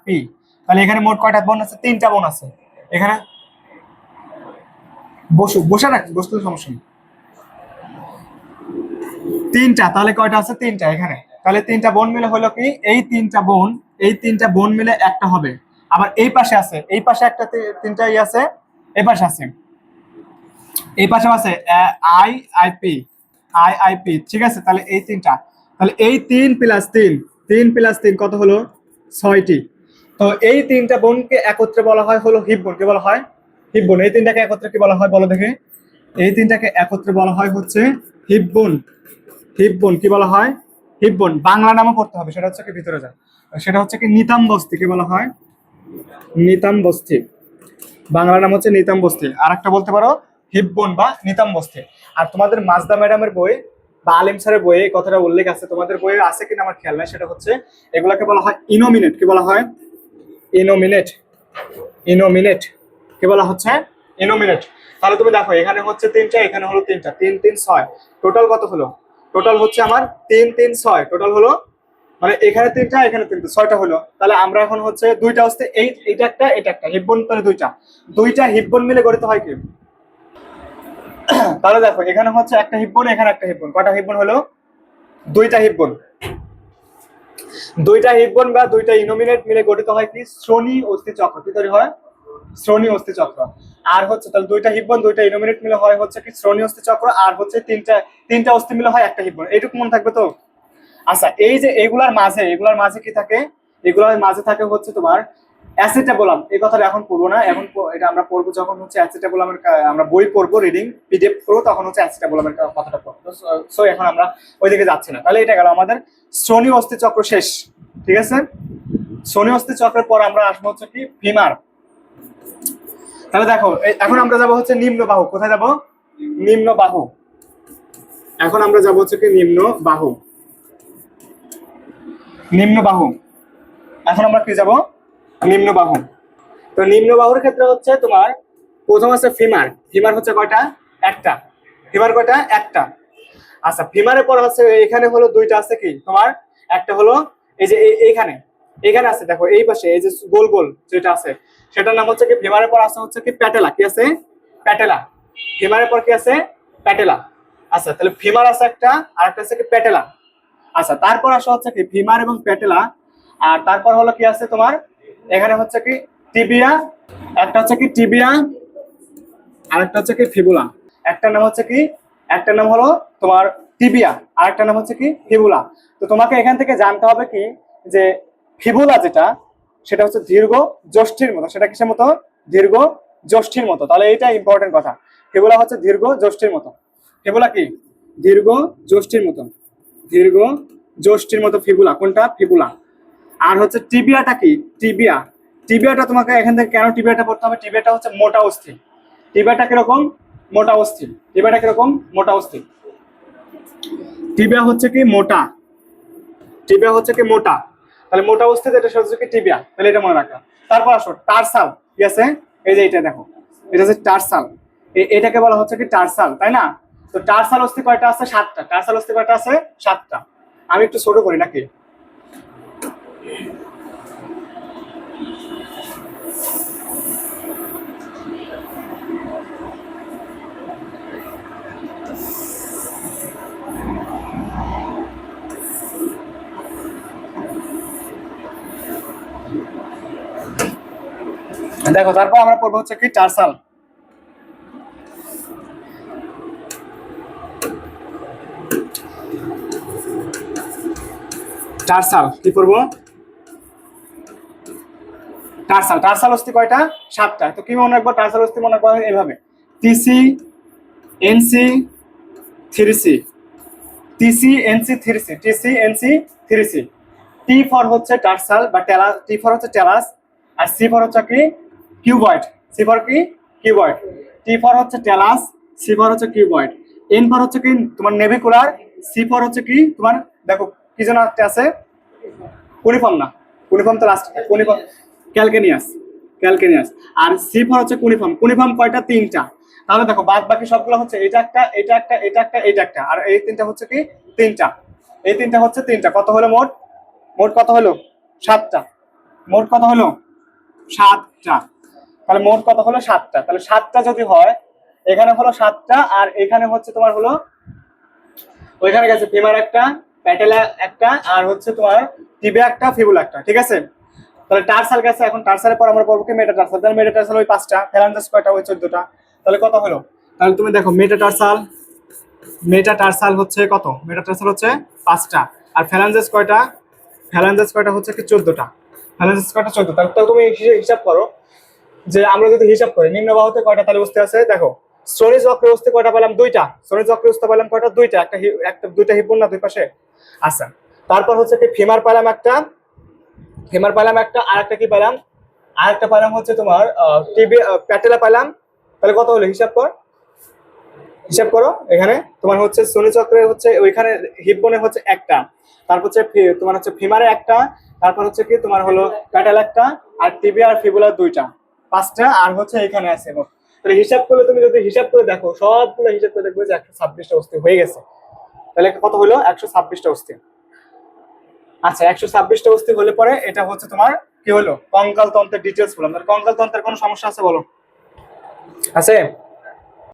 [SPEAKER 1] পি। তাহলে এখানে মোট কয়টা বোন আছে? 3টা বোন আছে। এখানে বসে না, বসতে সমস্যা নেই। 3টা, তাহলে কয়টা আছে? 3টা এখানে। তাহলে 3টা বোন মিলে হলো কি, এই 3টা বোন মিলে একটা হবে। আবার এই পাশে আছে, এই পাশে একটা 3টা আছে, এই পাশে আছে, এই পাশে আছে আইআইপি, আইআইপি। ঠিক আছে, তাহলে এই 3টা, তাহলে এই 3 + 3 কত হলো? 6টি। তো এই 3টা বোনকে একত্রে বলা হয় হলো হিপ বোন। কি বলা হয়? হিপ বোন। এই 3টাকে একত্রে কি বলা হয় বলো দেখি? এই 3টাকে একত্রে বলা হয় হচ্ছে হিপ বোন। হিপ বোন কি বলা হয়? হিপ বোন। বাংলা নামও পড়তে হবে, সেটা হচ্ছে কি ভিতরে যায়, সেটা হচ্ছে কি নিতামবস্তি। কি বলা হয়? নিতামবস্তি। বাংলা নাম হচ্ছে নিতামবস্তি। আর একটা বলতে পারো হিপবোন বা নিতামবস্তি। আর তোমাদের মাজদা ম্যাডামের বই বা আলিম স্যারের বইয়ে এই কথাটা উল্লেখ আছে, তোমাদের বইয়ে আছে কিনা আমার খেয়াল নাই, সেটা হচ্ছে এগুলাকে বলা হয় ইনোমিনেট। কি বলা হয়? ইনোমিনেট। ইনোমিনেট কি বলা হচ্ছে? ইনোমিনেট। তাহলে তুমি দেখো, এখানে হচ্ছে 3টা, এখানে হলো 3টা, 3 3 6, টোটাল কত হলো? টোটাল হচ্ছে আমার 3 3 6, টোটাল হলো মানে এখানে 3টা, এখানে 3টা, 6টা হলো। তাহলে আমরা এখন হচ্ছে 2টা হচ্ছে এইটা একটা, এটা একটা হিপবোন। তাহলে 2টা হিপবোন মিলে গঠিত হয় কি? তাহলে দেখো, এখানে হচ্ছে একটা হিপবোন, এখানে একটা হিপবোন। কয়টা হিপবোন হলো? 2টা হিপবোন। 2টা হিপবোন বা 2টা ইনোমিনেট মিলে গঠিত হয় কি? শ্রোণী অস্থি চক্র। কি তৈরি হয়? শ্রোণী অস্থি চক্র। আর হচ্ছে তাহলে 2টা হিপবোন 2টা ইনোমিনেট মিলে হয় হচ্ছে কি? শ্রোণী অস্থি চক্র। আর হচ্ছে 3টা অস্থি মিলে হয় একটা হিপবোন। এইটুকু মনে থাকবে তো? আচ্ছা, এই যে এগুলার মাঝে কি থাকে? এগুলার মাঝে থাকে হচ্ছে তোমার অ্যাসিটাবোলাম। এই কথাটা এখন পড়বো না, এখন এটা আমরা পড়বো যখন হচ্ছে অ্যাসিটাবোলামের আমরা বই পড়বো, রিডিং পিডিএফ করবো, তখন হচ্ছে অ্যাসিটাবোলামের কথাটা পড়বো। সো এখন আমরা ওইদিকে যাচ্ছি না। তাহলে এটা গেল আমাদের শ্রোণী অস্থি চক্র শেষ। ঠিক আছে, শ্রোণী অস্থি চক্রের পর আমরা আসবো হচ্ছে কি? ফিমার। তাহলে দেখো, এখন আমরা যাবো হচ্ছে নিম্ন বাহু। কোথায় যাবো? নিম্ন বাহু। এখন আমরা যাবো হচ্ছে কি? নিম্ন বাহু। নিম্ন বাহু। এখন আমরা কি যাব? নিম্ন বাহু। তো নিম্ন বাহুর ক্ষেত্রে হচ্ছে তোমার প্রথম আছে ফিমার। ফিমার হচ্ছে কয়টা? একটা। ফিমার কয়টা? একটা। আচ্ছা, ফিমারের পর হচ্ছে এখানে হলো 2টা আছে কি তোমার? একটা হলো এই যে এইখানে, এখানে আছে দেখো, এই পাশে এই যে গোল গোল যেটা আছে, সেটার নাম হচ্ছে কি? ফিমারের পর আছে হচ্ছে কি? প্যাটেলা। কি আছে? প্যাটেলা। ফিমারের পর কি আছে? প্যাটেলা। আচ্ছা, তাহলে ফিমার আছে একটা, আর একটা আছে কি? প্যাটেলা। আচ্ছা, তারপর আসা হচ্ছে কি? ফিমার এবং প্যাটেলা। আর তারপর হলো কি আছে তোমার? এখানে হচ্ছে কি? টিবিয়া। একটা হচ্ছে কি? টিবিয়া, আর একটা হচ্ছে কি? ফিবুলা। একটা নাম হচ্ছে কি? একটা নাম হলো তোমার টিবিয়া, আর একটা নাম হচ্ছে কি? ফিবুলা। তো তোমাকে এখান থেকে জানতে হবে কি, যে ফিবুলা যেটা, সেটা হচ্ছে দীর্ঘ যষ্ঠির মতো। সেটা কিসের মতো? দীর্ঘ যষ্ঠির মতো। তাহলে এইটা ইম্পর্টেন্ট কথা। ফিবুলা হচ্ছে দীর্ঘ যষ্ঠির মতো। ফিবুলা কি? দীর্ঘ যষ্ঠির মতো। দীর্ঘ যষ্ঠির মতো ফিবুলা। কোনটা? ফিবুলা। আর হচ্ছে টিবিয়াটা কি? টিবিয়া। টিবিয়াটা তোমাকে এখান থেকে কেন টিবিয়াটা পড়তে হবে? টিবিয়াটা হচ্ছে মোটা অস্থি। টিবিয়াটা কিরকম? মোটা অস্থি। টিবিয়াটা কিরকম? মোটা অস্থি। টিবিয়া হচ্ছে কি? মোটা। টিবিয়া হচ্ছে কি? মোটা। তাহলে মোটা অস্থি যেটা সেটা হচ্ছে কি? টিবিয়া। তাহলে এটা মনে রাখা। তারপর আসো টার্সাল। কি আছে? এই যে এটা দেখো, এটা হচ্ছে টার্সাল। এটাকে বলা হচ্ছে কি? টার্সাল, তাই না? তো টার্সাল অস্থি কয়টা আছে? 7টা। টার্সাল অস্থি কয়টা আছে? 7টা। আমি একটু ছোট করি নাকি? দেখো, তারপর আমরা পড়বো হচ্ছে কি? টার্সাল। টার্সাল কি পড়বো? টার্সাল। টার্সাল অস্থি কয়টা? 7টা। তো কি মনে রাখবো? টার্সাল অস্থি মনে রাখবো এইভাবে: টিসি, এনসি, 3সি। টিসি, এনসি, 3সি। টিসি, এনসি, 3সি। টি ফর হচ্ছে টার্সাল বা টেলা, টি ফর হচ্ছে টেলাস, আর সি ফর হচ্ছে কি? কিউবয়েড। সি ফর কি? কিউবয়েড। টি ফর হচ্ছে টেলাস, সি ফর হচ্ছে কিউবয়েড, এন ফর হচ্ছে কি তোমার নেভিকুলার, সি ফর হচ্ছে কি তোমার দেখো কি যেন একটা আছে কুনিফর্ম, না কুনিফর্ম তো লাস্ট, কুনিফর্ম ক্যালকেনিয়াস, ক্যালকেনিয়াস। আর সি ফর হচ্ছে কুনিফর্ম, কুনিফর্ম কয়টা? তিনটা। তাহলে দেখো বাদ বাকি সবগুলো হচ্ছে এটা একটা, এটা একটা, এটা একটা, এটা একটা, আর এই তিনটা হচ্ছে কি তিনটা, এই তিনটা হচ্ছে তিনটা। কত হলো মোট? মোট কত হলো? 7টা। মোট কত হলো? 7টা। তাহলে মোট কত হলো? 7টা। তাহলে 7টা যদি হয়, এখানে হলো 7টা, আর এখানে হচ্ছে তোমার হলো, ওইখানে গেছে ফিমার একটা, প্যাটেলা একটা, আর হচ্ছে তোমার টিবিয়া একটা, ফিবুলা একটা, ঠিক আছে? তাহলে টার্সাল গেছে, এখন টার্সালের পর আমরা বলবো কি মেটাটার্সাল। তাহলে মেটাটার্সাল ওই 5টা, ফ্যালাঞ্জাস কয়টা? ওই 14টা। তাহলে কত হলো? তাহলে তুমি দেখো মেটাটার্সাল, মেটাটার্সাল হচ্ছে কত? মেটাটার্সাল হচ্ছে 5টা, আর ফ্যালাঞ্জাস কয়টা? ফ্যালাঞ্জাস কয়টা হচ্ছে কি 14টা। ফ্যালাঞ্জাস কয়টা? 14। তাহলে তো তুমি হিসাব করো, যে আমরা যদি হিসাব করি নিম্ন বাহুতে কয়টা তাহলে অস্থি আছে, দেখো স্টোরেজ অক্রে অস্থি কয়টা পেলাম? 2টা। স্টোরেজ অক্রে অস্থি পেলাম কয়টা? 2টা। একটা দুইটা হিপুন না দুই পাশে? আচ্ছা, তারপর হচ্ছে কি ফিমার পেলাম একটা, ফিমার পেলাম একটা, আর একটা কি পেলাম? আর একটা পেলাম হচ্ছে তোমার টিবি, প্যাটেলা পেলাম। তাহলে কত হলো? হিসাব কর, হিসাব করো। এখানে তোমার হচ্ছে শনি চক্রে হচ্ছে ওইখানে হিপবোনে হচ্ছে একটা, তারপর হচ্ছে তোমার হচ্ছে ফিমারে একটা, তারপর হচ্ছে কি তোমার হলো প্যাটেল একটা, আর টিবি আর ফিবুলার 2টা, 5টা, আর হচ্ছে এখানে আছে মোট। তাহলে হিসাব করলে তুমি যদি হিসাব করে দেখো, সবগুলো হিসাব করে দেখবে যে 126টা অস্থি হয়ে গেছে। তাহলে কত হলো? 126টা অস্থি। আচ্ছা, 126টা অস্থি হলে পরে এটা হচ্ছে তোমার কি হলো? কঙ্কাল তন্ত্রের ডিটেলস বললাম। কঙ্কাল তন্ত্রের কোনো সমস্যা আছে বলো? আছে?